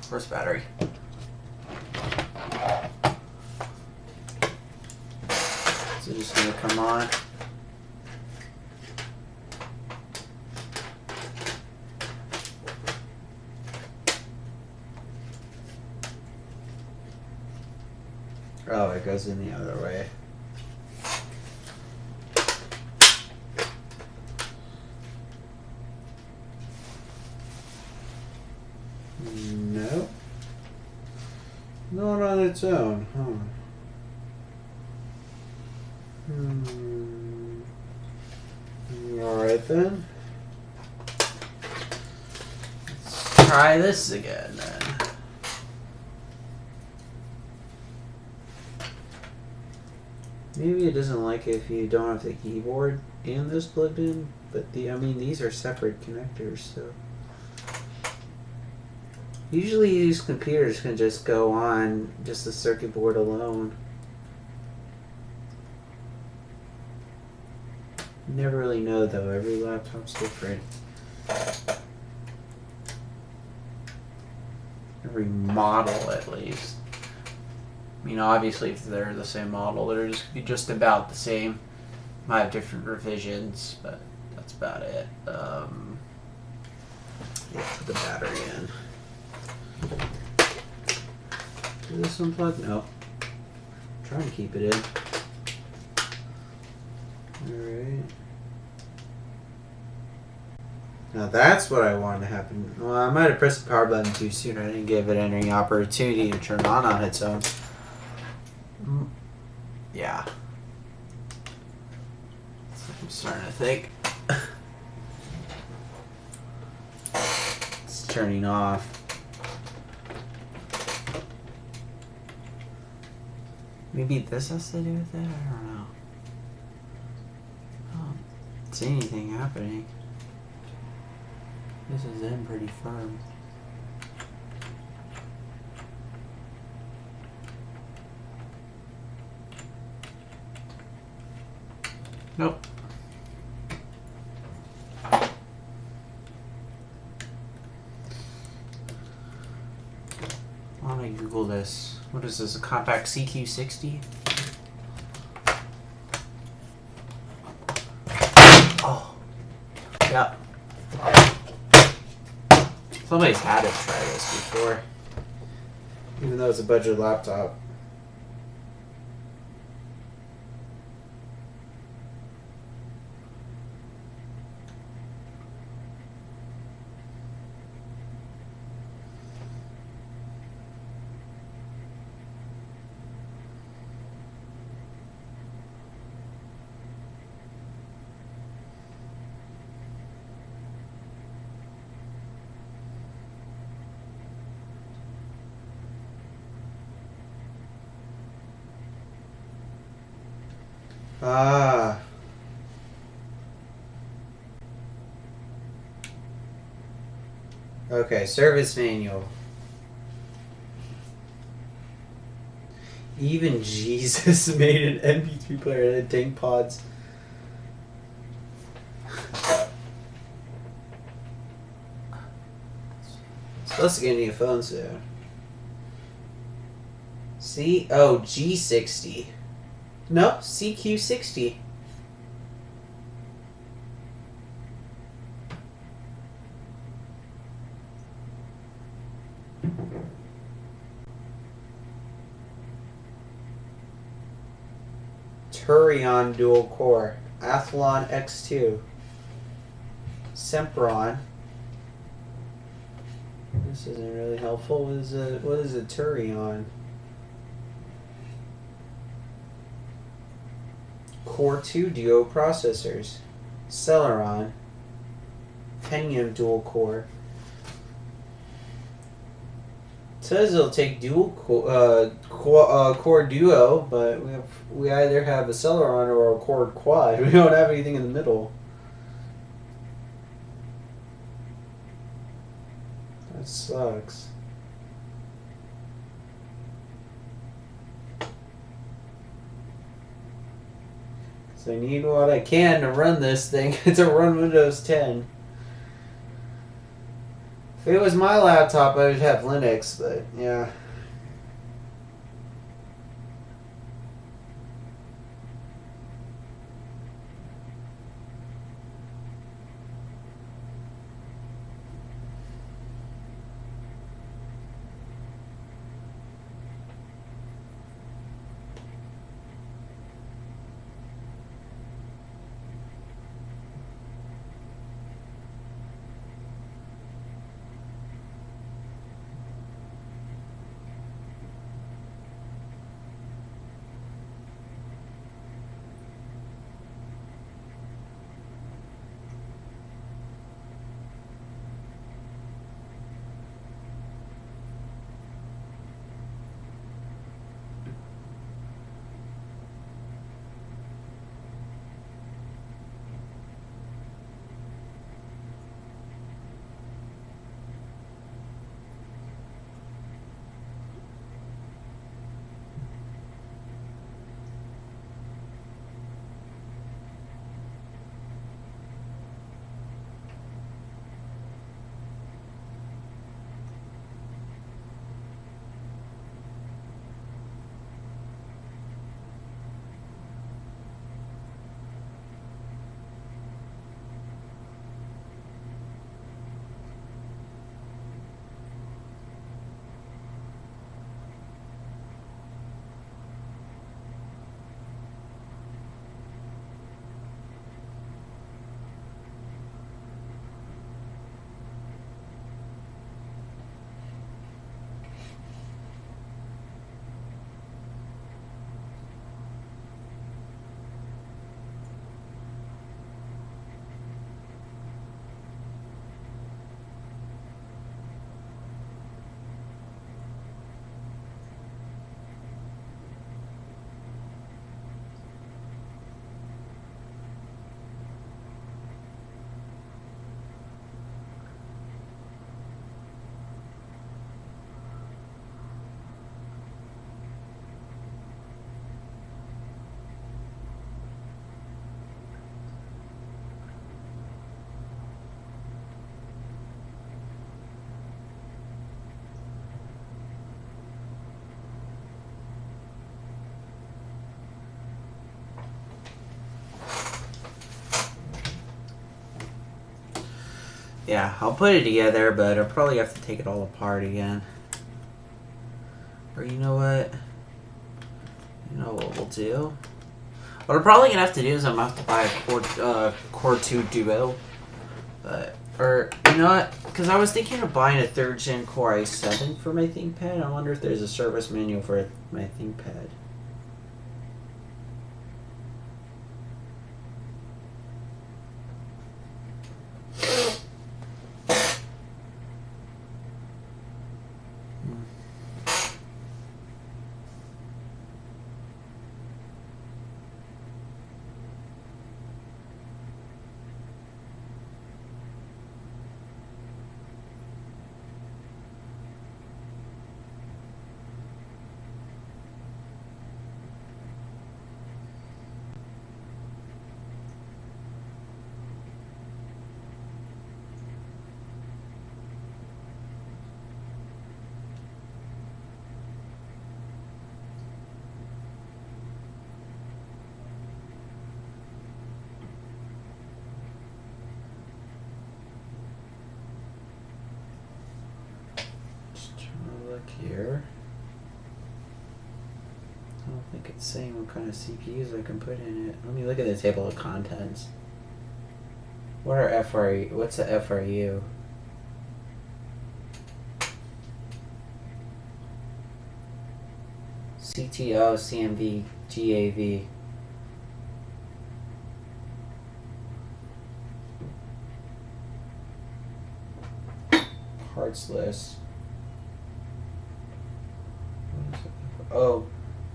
Where's the battery? Is it just gonna come on? Oh, it goes in the other way. No. Not on its own, huh? Alright then. Let's try this again then. Maybe it doesn't like it if you don't have the keyboard and this plugged in, but I mean these are separate connectors, so usually these computers can just go on just the circuit board alone. You never really know though, every laptop's different. Every model at least. I mean obviously if they're the same model, they're just about the same. Might have different revisions, but that's about it. Yeah, put the battery in. Is this unplugged? No. I'm trying to keep it in. Alright. Now that's what I wanted to happen. Well, I might have pressed the power button too soon. I didn't give it any opportunity to turn on its own. Yeah. I'm starting to think. It's turning off. Maybe this has to do with it? I don't know. I don't see anything happening. This is in pretty firm. Nope. I want to Google this. What is this, a compaq CQ60? Oh. Yeah. Somebody's had to try this before. Even though it's a budget laptop. Ah. Okay, service manual. Even Jesus made an MP3 player that had tank pods. Supposed to get a new phone soon. C? Oh, G60. No, CQ60. Turion dual core. Athlon X2. Sempron. This isn't really helpful. What is a Turion? Core 2 Duo processors. Celeron. Pentium dual core. It says it'll take dual core duo, but we either have a Celeron or a core quad. We don't have anything in the middle. That sucks. So I need what I can to run this thing, to run Windows 10. If it was my laptop, I would have Linux, but yeah. Yeah, I'll put it together, but I'll probably have to take it all apart again. Or you know what? You know what we'll do? What I'm probably gonna have to do is I'm gonna have to buy a Core 2 Duo. Or you know what? Because I was thinking of buying a 3rd Gen Core i7 for my ThinkPad. I wonder if there's a service manual for my ThinkPad. It's saying what kind of CPUs I can put in it. Let me look at the table of contents. What are FRU? What's a FRU? CTO, CMV, GAV. Parts list. Oh,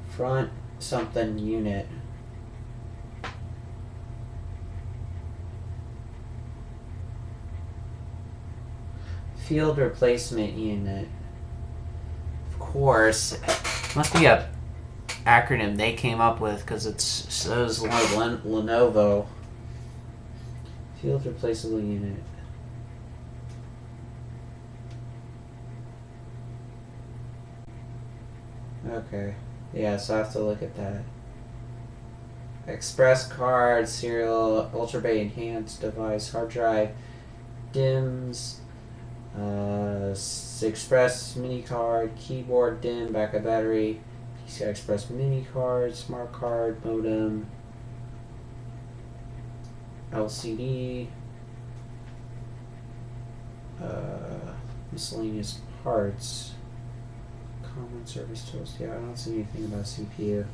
front something unit. Field replacement unit. Of course, must be a acronym they came up with because it says like Lenovo. Field replaceable unit. Okay. Yeah, so I have to look at that. Express card, serial, Ultra Bay enhanced device, hard drive, DIMMs, Express mini card, keyboard, DIMM, backup battery, PCI Express mini card, smart card, modem, LCD, miscellaneous parts. Common service tools. Yeah, I don't see anything about CPU.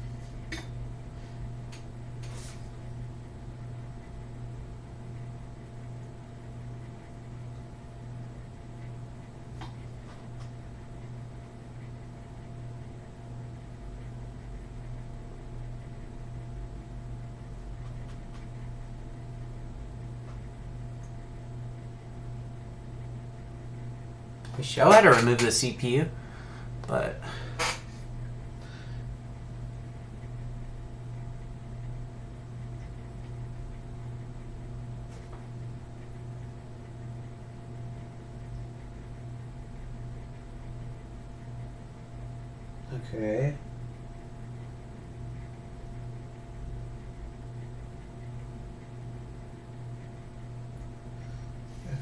We show how to remove the CPU, but okay.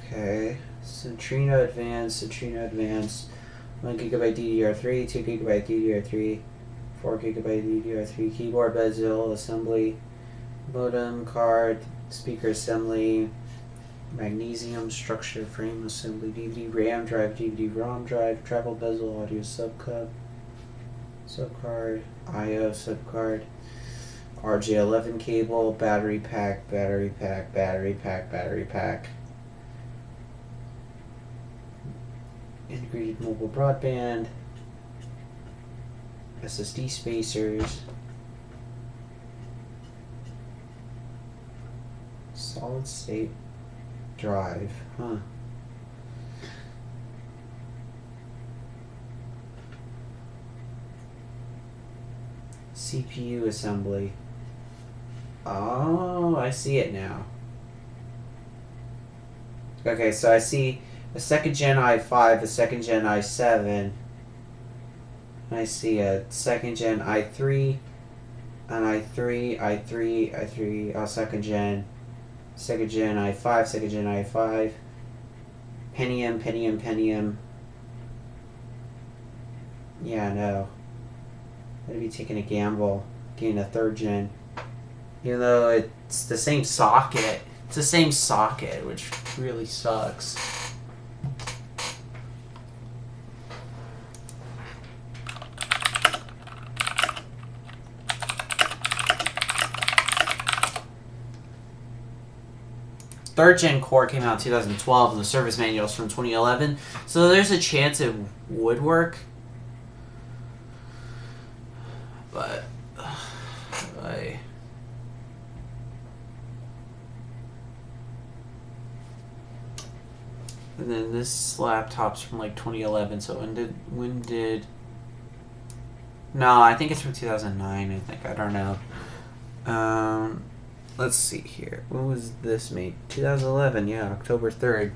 Okay. Centrino Advanced, 1 GB DDR3, 2 GB DDR3, 4 GB DDR3, keyboard bezel, assembly, modem card, speaker assembly, magnesium structure frame assembly, DVD RAM drive, DVD ROM drive, travel bezel, audio subcard, IO subcard, RJ11 cable, battery pack, integrated mobile broadband, SSD spacers, solid state drive, CPU assembly. Oh, I see it now. Okay, so I see a second gen i5, a second gen i7. I see a second gen i3, an i3, second gen i5, second gen i5, Pentium. Yeah, no. I'm gonna be taking a gamble, getting a third gen. Even though it's the same socket. It's the same socket, which really sucks. Third gen core came out in 2012 and the service manual's from 2011. So there's a chance it would work. But and then this laptop's from like 2011, so when did no, I think it's from 2009, I think. I don't know. Let's see here. When was this made? 2011, yeah, October 3rd.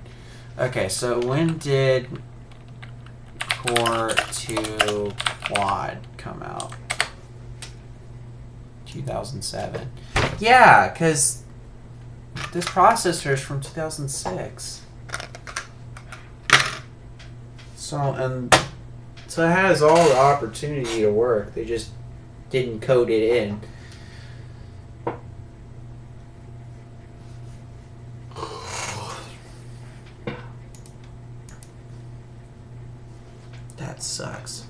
Okay, so when did Core 2 Quad come out? 2007. Yeah, because this processor is from 2006. So it has all the opportunity to work. They just didn't code it in. That sucks.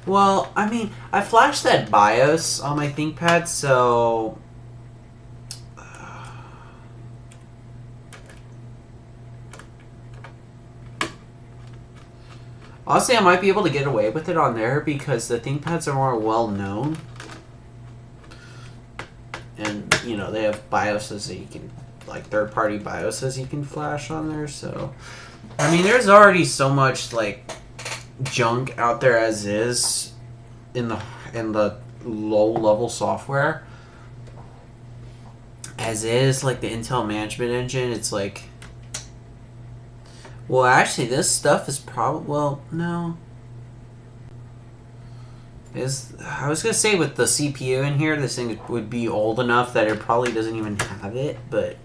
Well, I mean, I flashed that BIOS on my ThinkPad, so... honestly, I might be able to get away with it on there because the ThinkPads are more well-known. And, you know, they have BIOSes that you can... like, third-party BIOSes you can flash on there, so... I mean, there's already so much, like... junk out there as is in the low level software as is, like the Intel management engine. It's like, well, actually this stuff is probably, well, no, I was gonna say with the CPU in here, this thing would be old enough that it probably doesn't even have it, but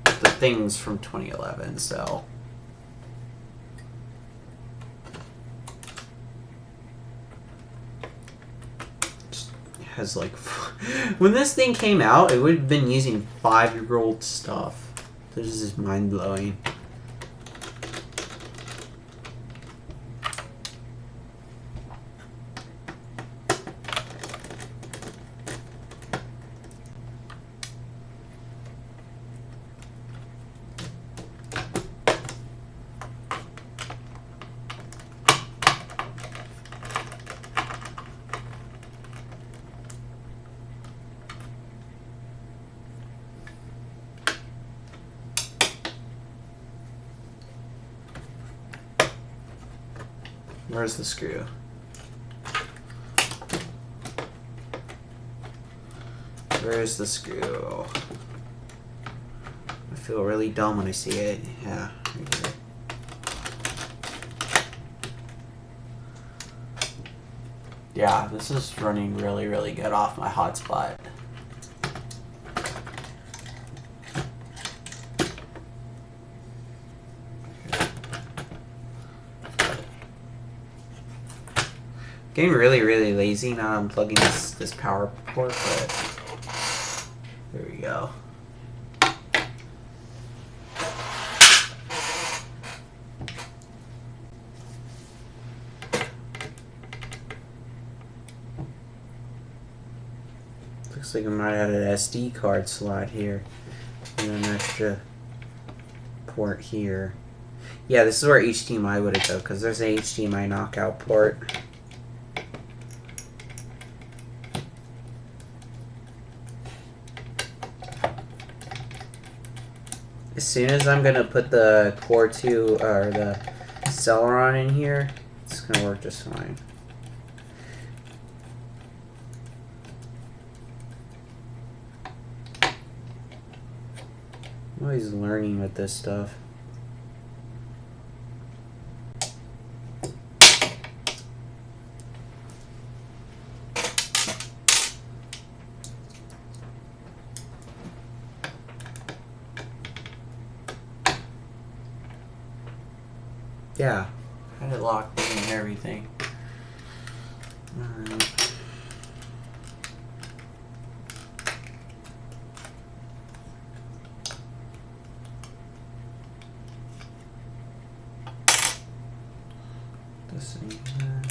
the thing's from 2011, so has like when this thing came out, it would have been using 5-year-old stuff. This is just mind-blowing. Where's the screw? Where's the screw? I feel really dumb when I see it. Yeah. Yeah, this is running really, really good off my hotspot. Getting really, really lazy now. I'm plugging this power port, but there we go. Looks like I might have an SD card slot here and an extra port here. Yeah, this is where HDMI would go because there's an HDMI knockout port. As soon as I'm gonna put the Core 2 or the Celeron in here, it's gonna work just fine. I'm always learning with this stuff. Yeah, I had it locked in and everything. Alright. This in here.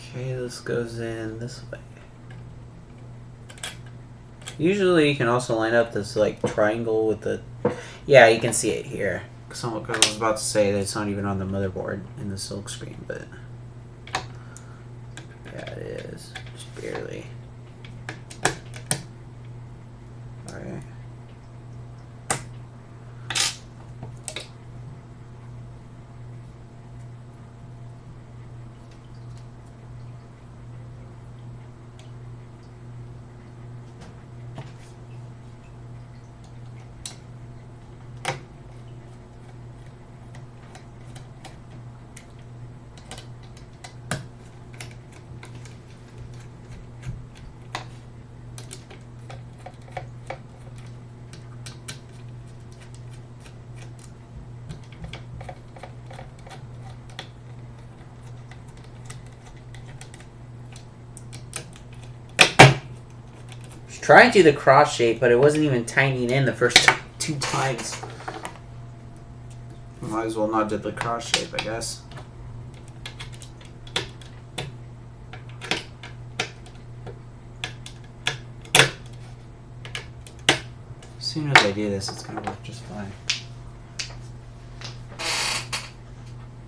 Okay, this goes in this way. Usually you can also line up this like triangle with the... yeah, you can see it here. Because I was about to say that it's not even on the motherboard in the silk screen, but... yeah, it is. Just barely. Alright. was trying to do the cross shape, but it wasn't even tinying in the first two times. Might as well not do the cross shape, I guess. As soon as I do this, it's going to work just fine.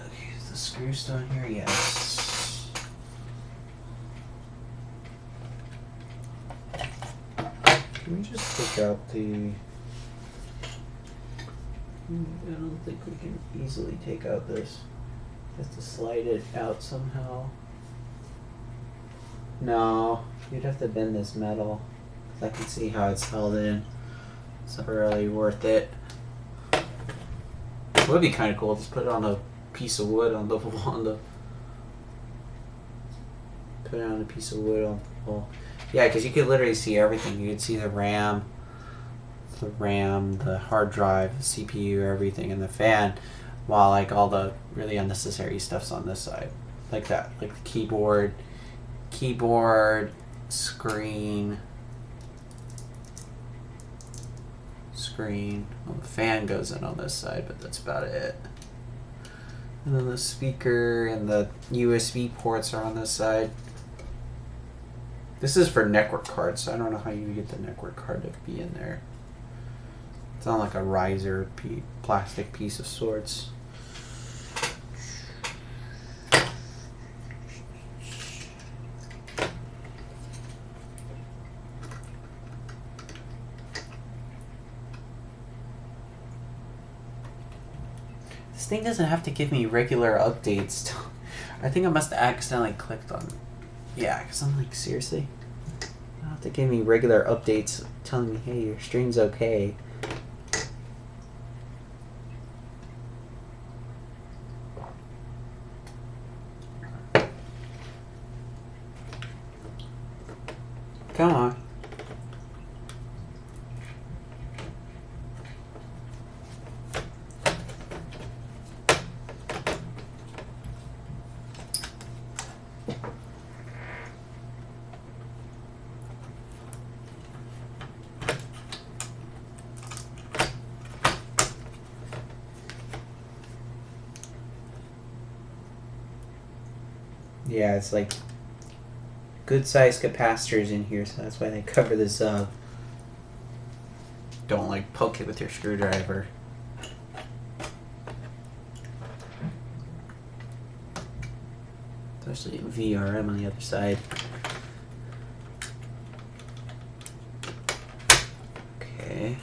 Okay, is the screw still in here? Yes. Can we just take out the... I don't think we can easily take out this. Have to slide it out somehow. No, you'd have to bend this metal. I can see how it's held in. It's not really worth it. It would be kind of cool. Just put it on a piece of wood on the put it on a piece of wood on the wall. Yeah, because you could literally see everything. You could see the RAM, the hard drive, the CPU, everything, and the fan, while like all the really unnecessary stuff's on this side, like that, like the keyboard, screen. Well, the fan goes in on this side, but that's about it. And then the speaker and the USB ports are on this side. This is for network cards, so I don't know how you get the network card to be in there. It's not like a Razer plastic piece of sorts. This thing doesn't have to give me regular updates. I think I must have accidentally clicked on... Yeah, because I'm like, seriously? I don't have to give me regular updates telling me, hey, your stream's okay. Come on. Yeah, it's like good sized capacitors in here, so that's why they cover this up. Don't like poke it with your screwdriver. Especially VRM on the other side. Okay.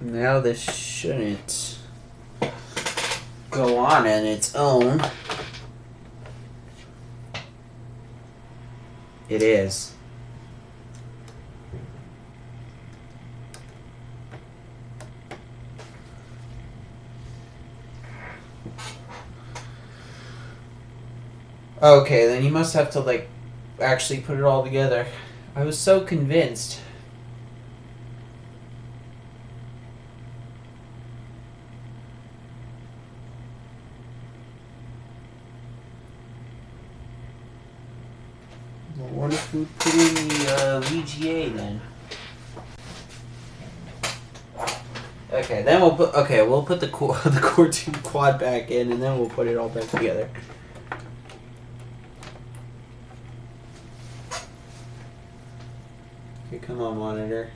Now this shouldn't go on its own. It is. Okay, then you must have to like actually put it all together. I was so convinced. What if we put in the VGA then? Okay, then we'll put the Core 2 quad back in, and then we'll put it all back together. Okay, come on, monitor.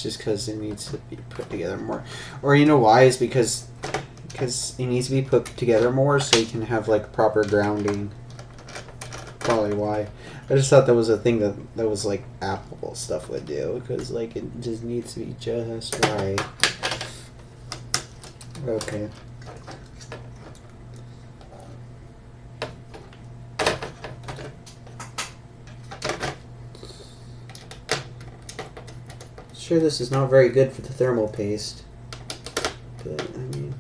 It's just because it needs to be put together more. Or you know why? Is because it needs to be put together more so you can have like proper grounding. Probably why. I just thought that was a thing that was like Apple stuff would do, because like it just needs to be just right. Okay. Sure, this is not very good for the thermal paste, but I mean.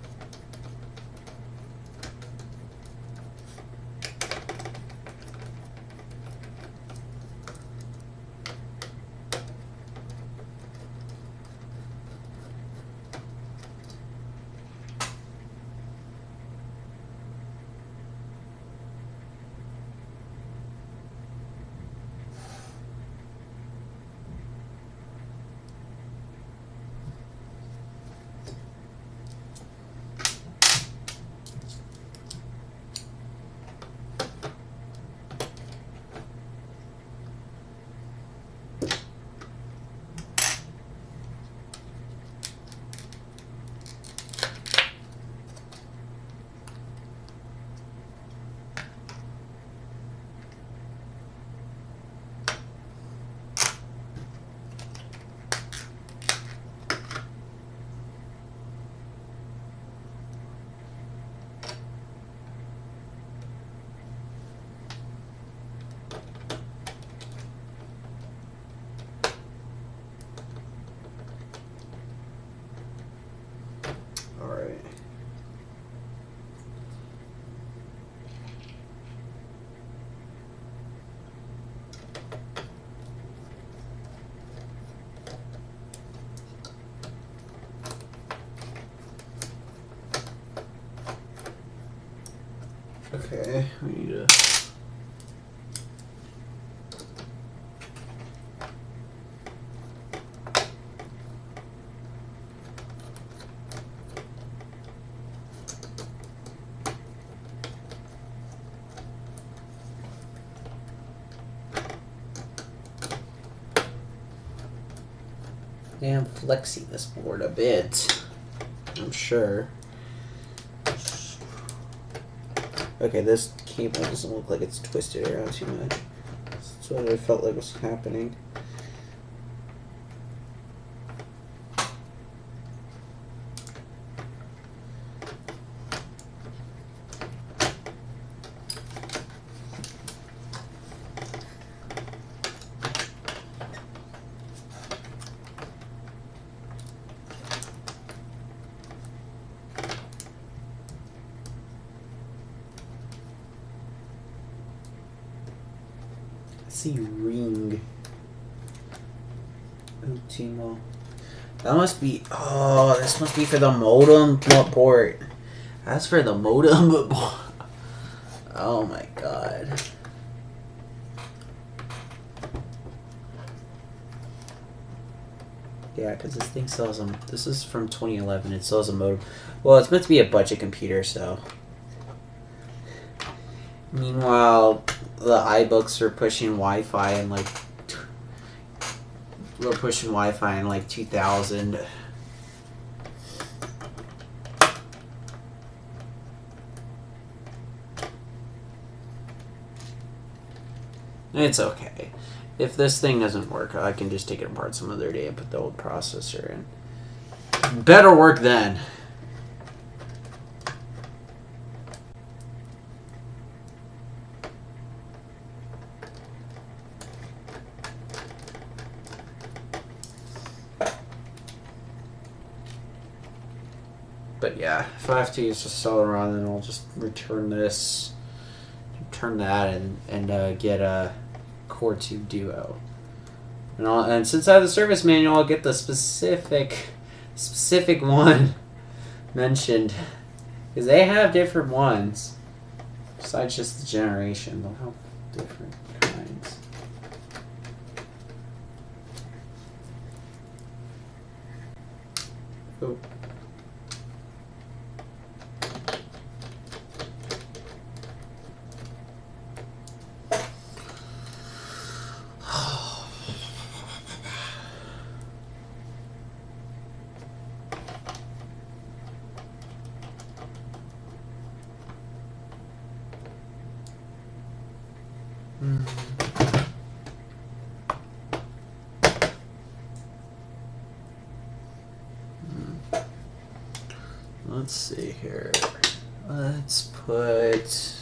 Okay, we need to. I am flexing this board a bit, I'm sure. Okay, this cable doesn't look like it's twisted around too much. That's what I felt like was happening. See ring. Ultimo. That must be. Oh, this must be for the modem port. That's for the modem. Oh my god. Yeah, because this thing sells them. This is from 2011. It sells a modem. Well, it's meant to be a budget computer, so. Meanwhile, the iBooks are pushing Wi-Fi and like. We're pushing Wi-Fi in like 2000. It's okay. If this thing doesn't work, I can just take it apart some other day and put the old processor in. Better work then. But yeah, if I have to use just Celeron, then I'll just return this, return that, and get a Core 2 Duo. And since I have the service manual, I'll get the specific one mentioned, because they have different ones. Besides just the generation, they'll have different kinds. Oh. let's see here. Let's put. Let's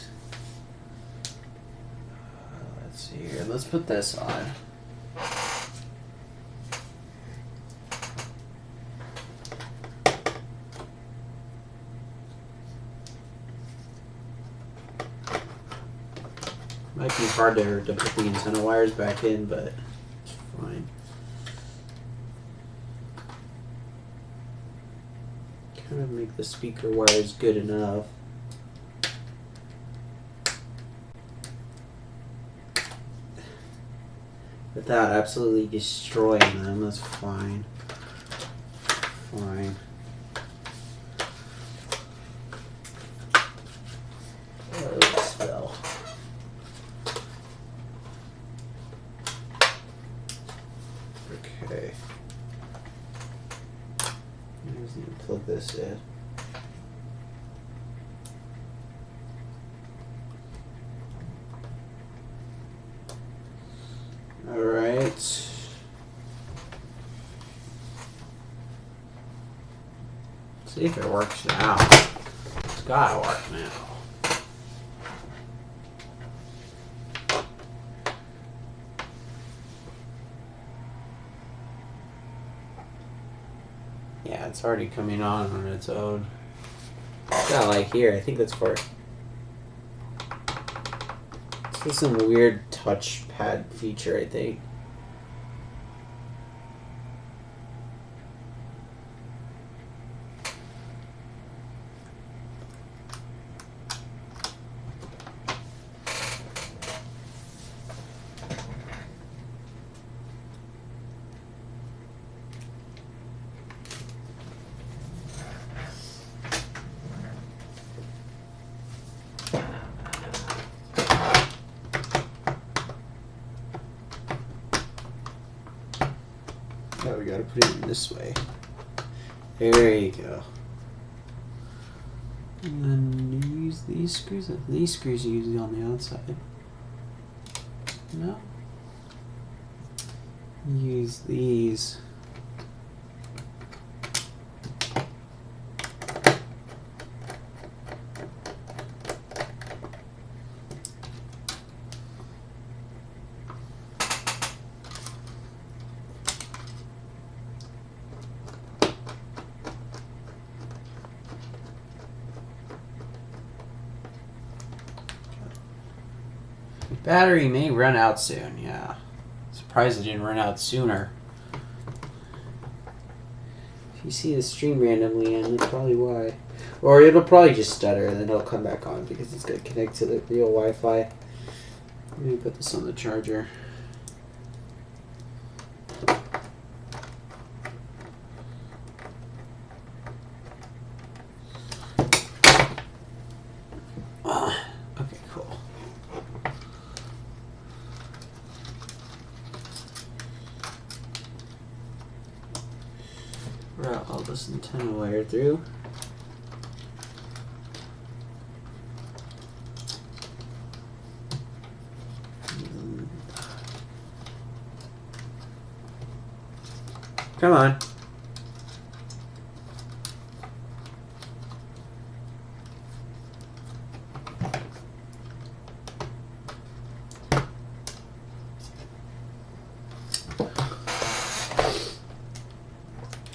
see here. Let's put this on. Might be hard to put the antenna wires back in, but it's fine. Kind of make the speaker wires good enough. Without absolutely destroying them, that's fine. Fine. Oh, spell. Okay. I just need to plug this in. Alright. See if it works now. It's gotta work now. Yeah, it's already coming on its own. It's got like here, I think that's for. This is some weird touchpad feature, I think. Oh, we gotta put it in this way. There you go. And then you use these screws. These screws are usually on the outside. No? Use these. Battery may run out soon, yeah. Surprised it didn't run out sooner. If you see the stream randomly in, that's probably why. Or it'll probably just stutter and then it'll come back on because it's going to connect to the real Wi-Fi. Let me put this on the charger. Okay, cool. Route all this antenna wire through. Come on.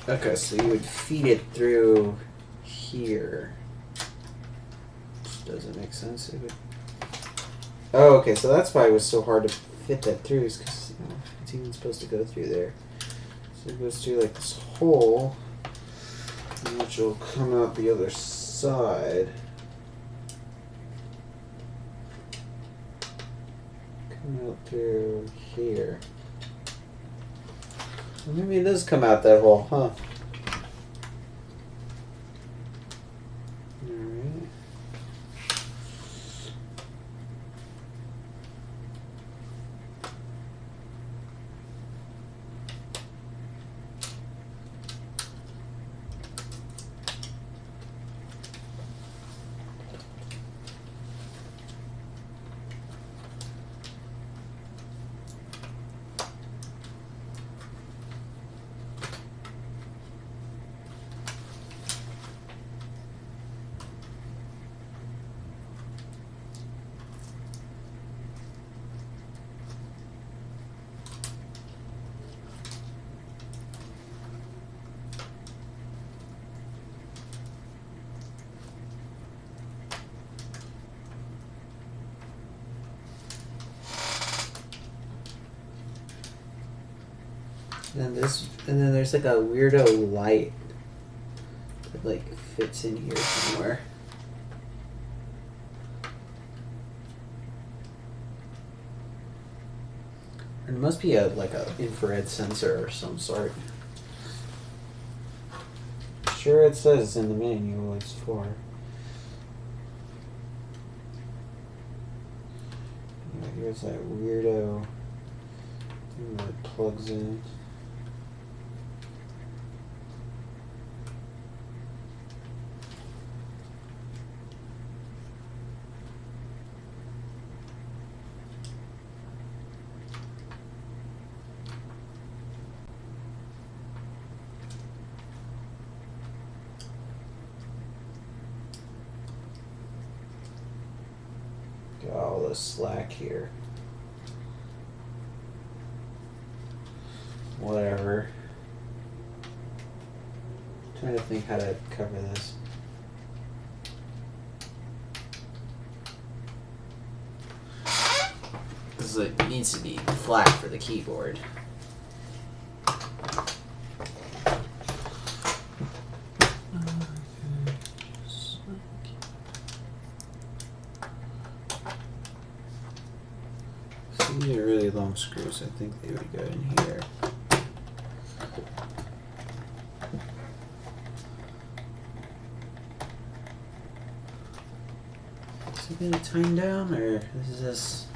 Okay, so you would feed it through here. Which doesn't make sense. It would... Oh, okay, so that's why it was so hard to fit that through, is because it's even supposed to go through there. So it goes through like this hole, which will come out the other side. Come out through here. Well, maybe it does come out that hole, huh? Alright. And then there's like a weirdo light that like fits in here somewhere. It must be like a infrared sensor or some sort. Sure, it says in the manual it's for. Yeah, here's that weirdo thing that plugs in. All the slack here. Whatever. I'm trying to think how to cover this. Because it needs to be flat for the keyboard. These are really long screws. I think they would go in here. Is it gonna time down, or is this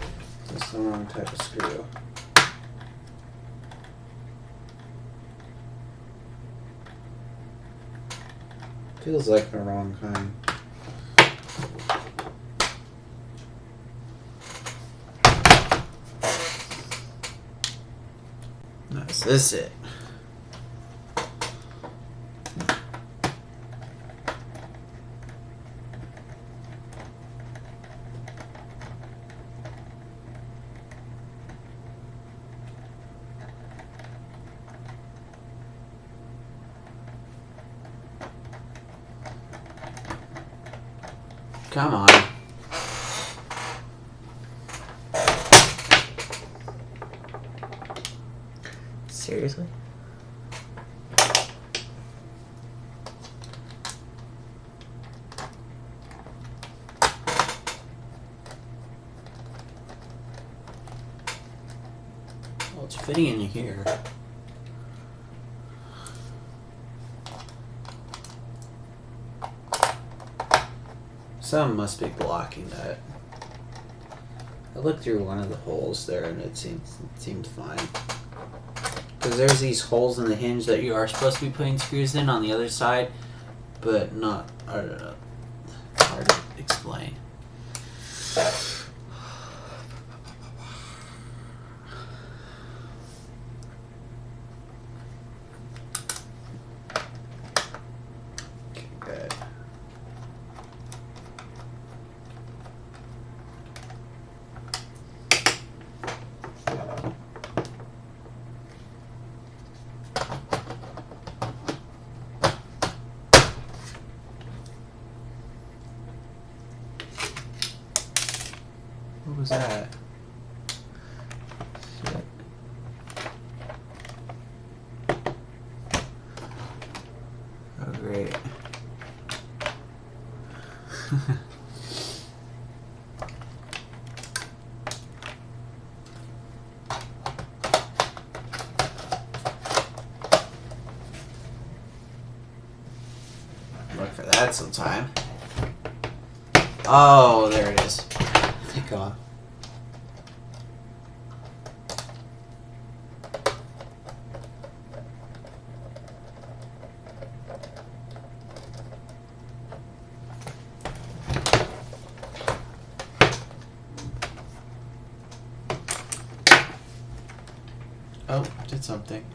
the wrong type of screw? Feels like the wrong kind. Is this it? Come on. Seriously? Well, it's fitting in here. Some must be blocking that. I looked through one of the holes there and it seemed fine. Because there's these holes in the hinge that you are supposed to be putting screws in on the other side, but not, I don't know, hard to explain. Good. What was that? Shit. Oh, great. Look for that sometime. Oh, there it is. Thank God. Oh, did something.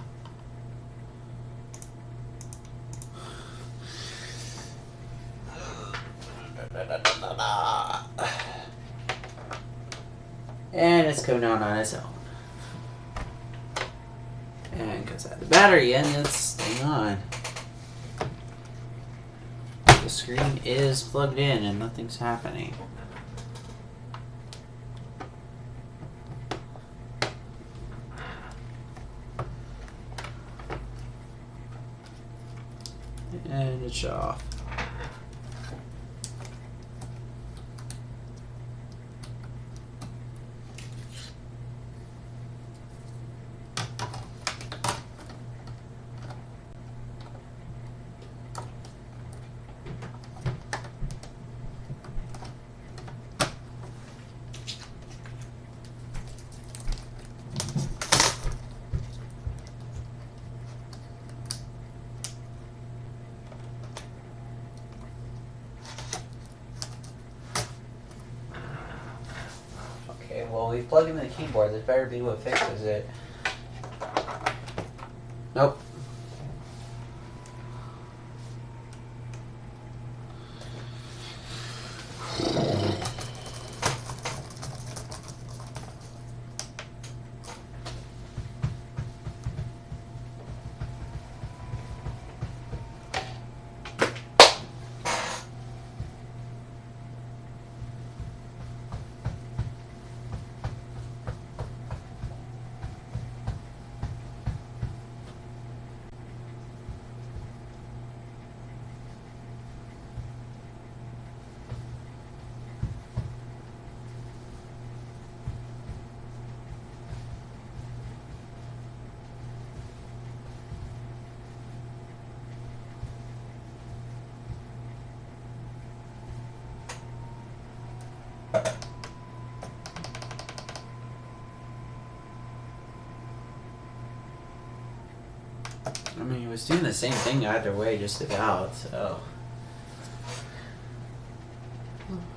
And it's coming on its own. And because I have the battery in, it's staying on. The screen is plugged in and nothing's happening. And it's off. Well, we plug in the keyboard. This better be what fixes it. Nope. I mean, it was doing the same thing either way, just about, so.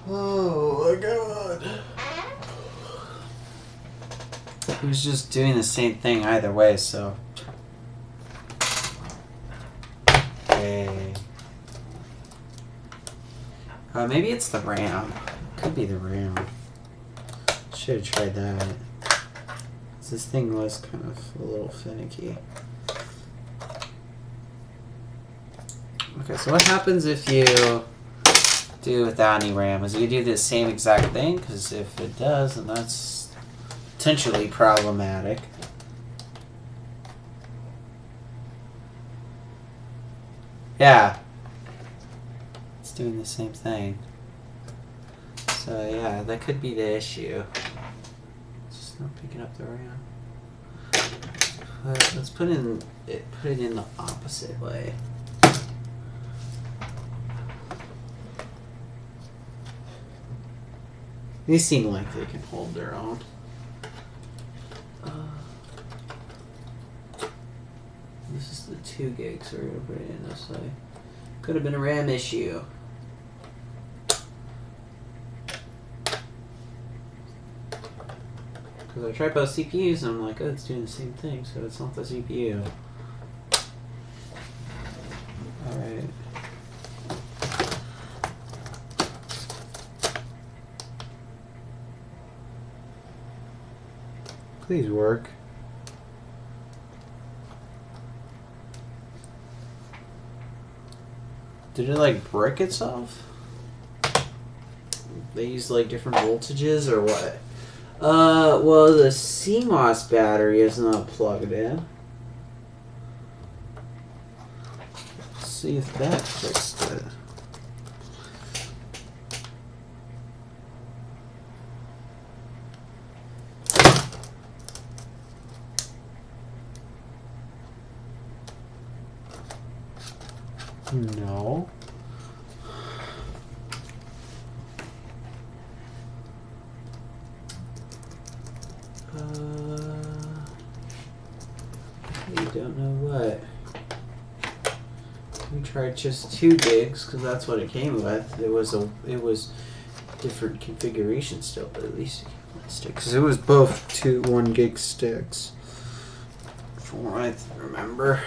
Oh my god. It was just doing the same thing either way, so. Okay. Maybe it's the RAM. Could be the RAM. Should have tried that. This thing was kind of a little finicky. Okay, so what happens if you do without any RAM? Is it going to do the same exact thing? Because if it does, then that's potentially problematic. Yeah. It's doing the same thing. So yeah, that could be the issue. It's just not picking up the RAM. But let's put it in the opposite way. These seem like they can hold their own. This is the 2 gigs, so we're going to put it in this way. Could have been a RAM issue. Because I tried both CPUs and I'm like, oh, it's doing the same thing, so it's not the CPU. Alright. Please work. Did it like brick itself? They use like different voltages or what? Well, the CMOS battery is not plugged in. Let's see if that fixed it. No. You don't know what. We tried just 2 gigs because that's what it came with. It was different configuration still, but at least stick because it was both 1 gig sticks. From what I remember.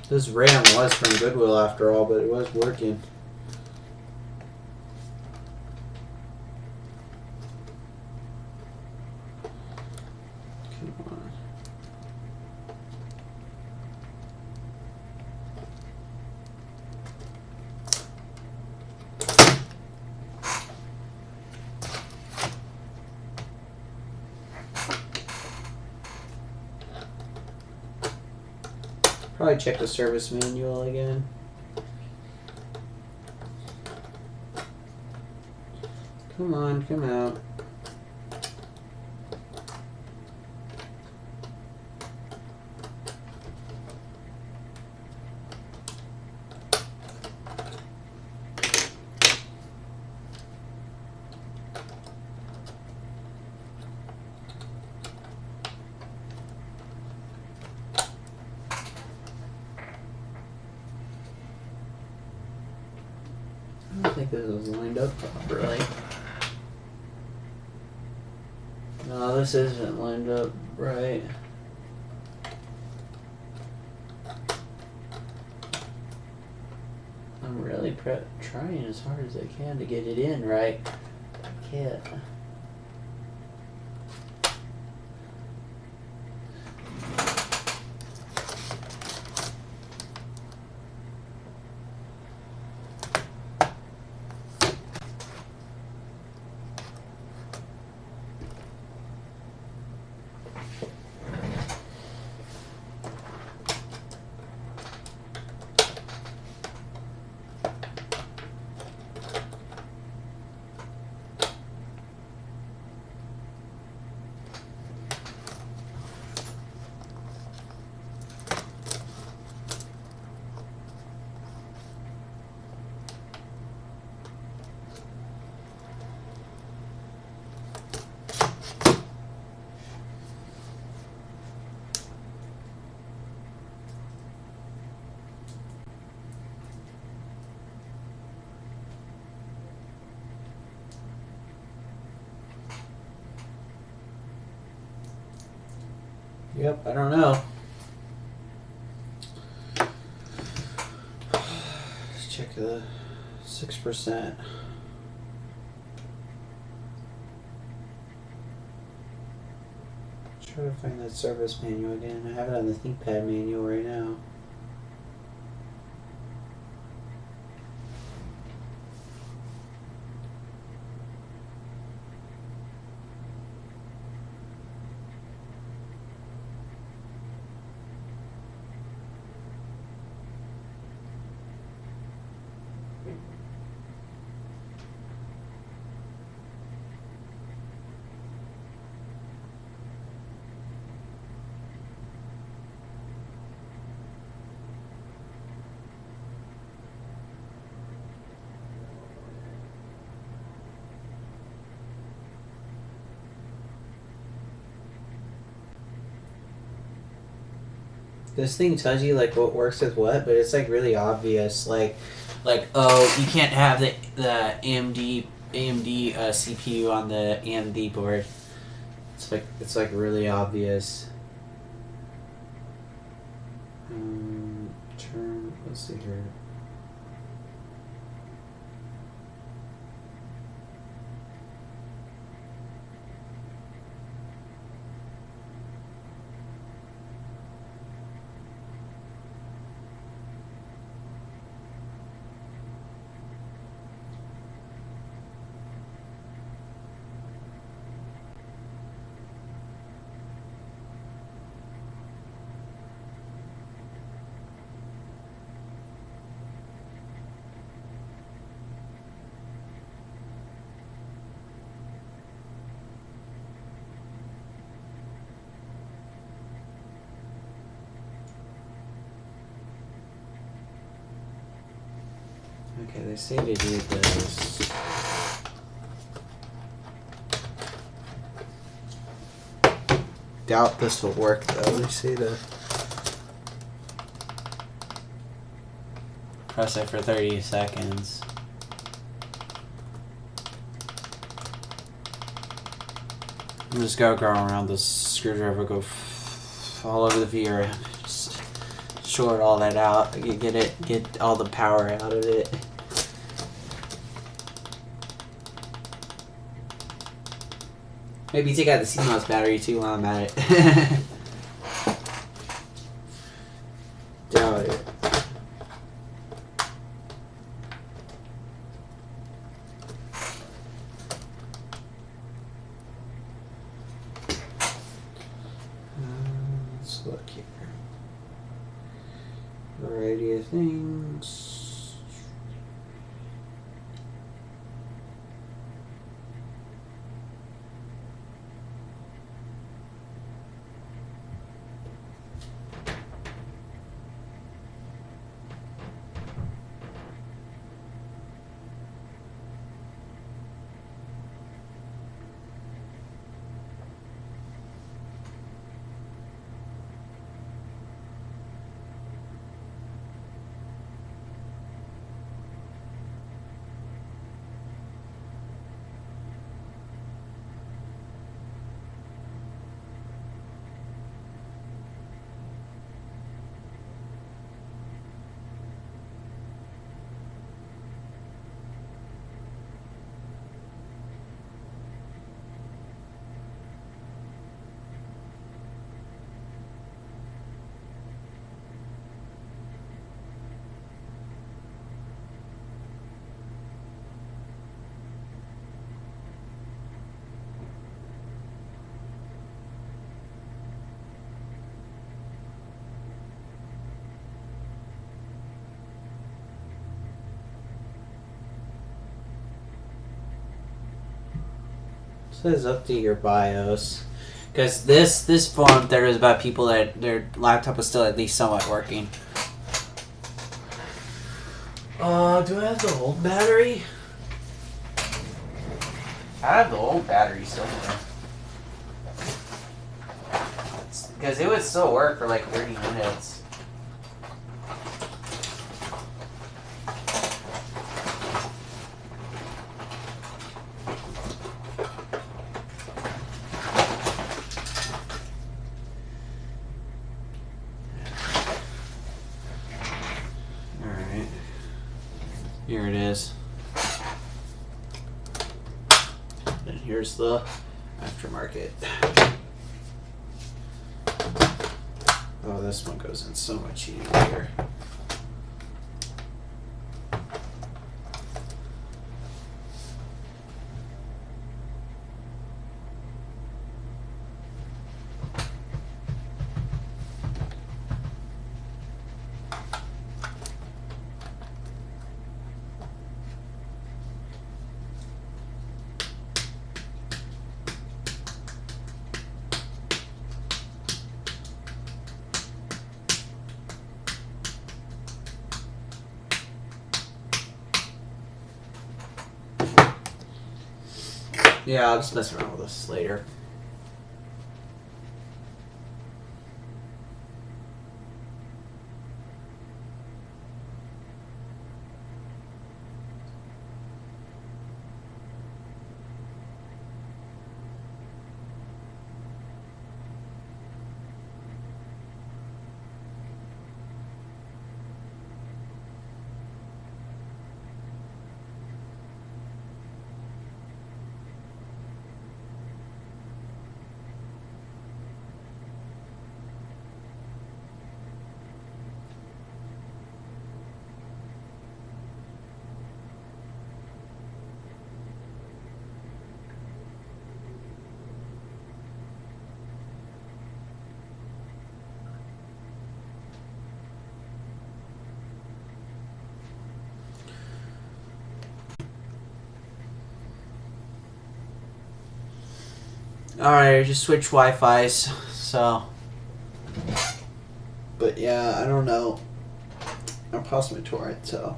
This RAM was from Goodwill after all, but it was working. Come on. probably check the service manual again. Come on, come out. I don't think this was lined up properly. No, this isn't lined up right. I'm really trying as hard as I can to get it in right. I can't. Yep, I don't know. Let's check the 6%. Try to find that service manual again. I have it on the ThinkPad manual right now. This thing tells you like what works with what, but it's like really obvious. Like oh, you can't have the AMD CPU on the AMD board. It's like really obvious. Let's see here. Okay, they say to do this. Doubt this will work though. They say to press it for 30 seconds. I'm just go around the screwdriver, go all over the VRAM, just short all that out, get all the power out of it. Maybe take out the CMOS battery too while I'm at it. Doubt it. Let's look here. Variety of things. Says update your BIOS, because this forum there is about people that their laptop is still at least somewhat working. Do I have the old battery? I have the old battery somewhere, because it would still work for like 30 minutes. Here it is. And here's the aftermarket. Oh, this one goes in so much easier. Yeah, I'll just mess around with this later. Alright, I just switched Wi-Fi's, so. But yeah, I don't know. I'll pause my torrent, so.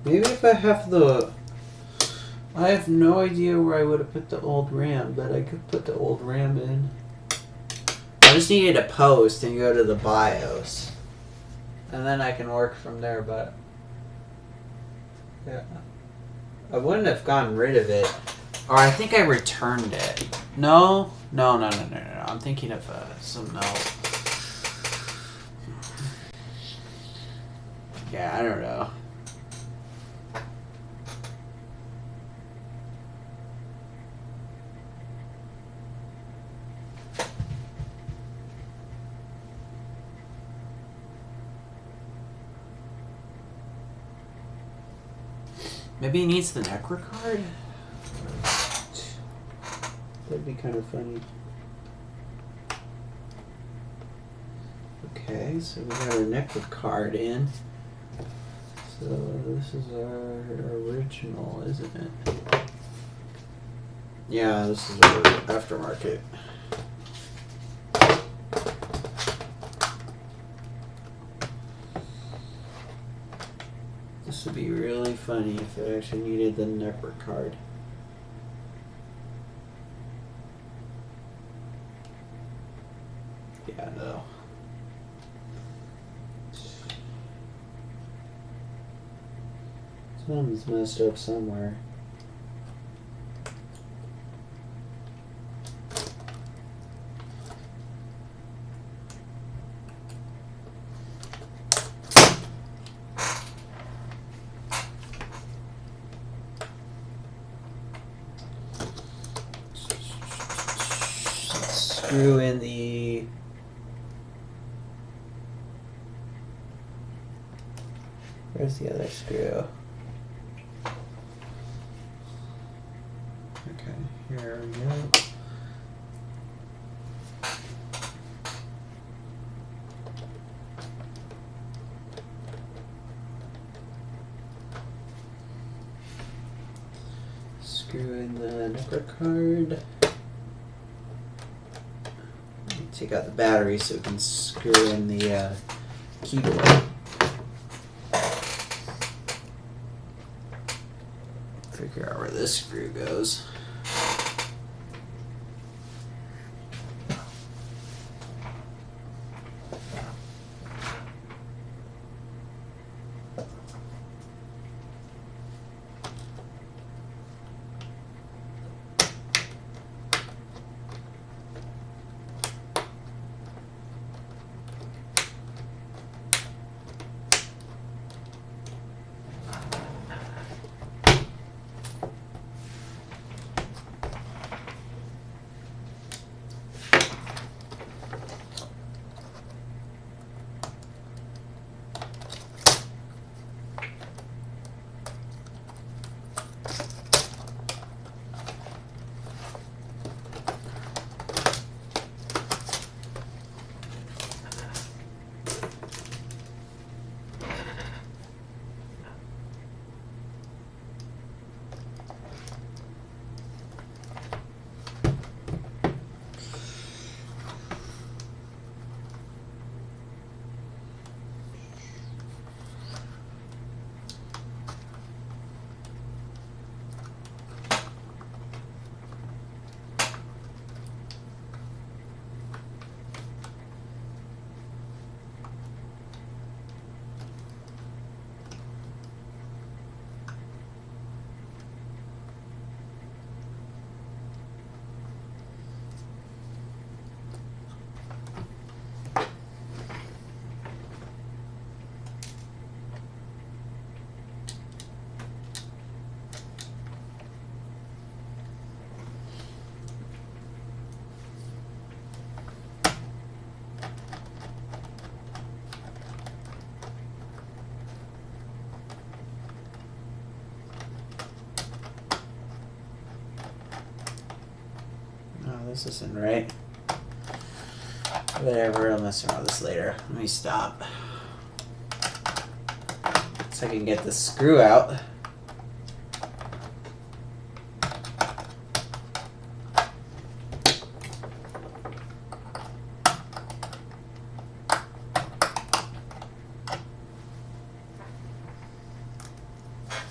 Maybe if I have the... I have no idea where I would have put the old RAM, but I could put the old RAM in. I just needed to post and go to the BIOS. And then I can work from there, but... yeah. I wouldn't have gotten rid of it. Or I think I returned it. No? No. I'm thinking of something else. Yeah, I don't know. Maybe he needs the Necro card? That'd be kind of funny. Okay, so we got our Necro card in. So this is our original, isn't it? Yeah, this is our aftermarket. This would be really funny if it actually needed the Necro card. Yeah, no. Something's messed up somewhere. Screw in the where's the other screw? Okay, here we go. Screw in the Necro card. Take out the battery so we can screw in the keyboard. Figure out where this screw goes. This isn't right. Whatever, I'll mess around with this later. Let me stop. So I can get the screw out.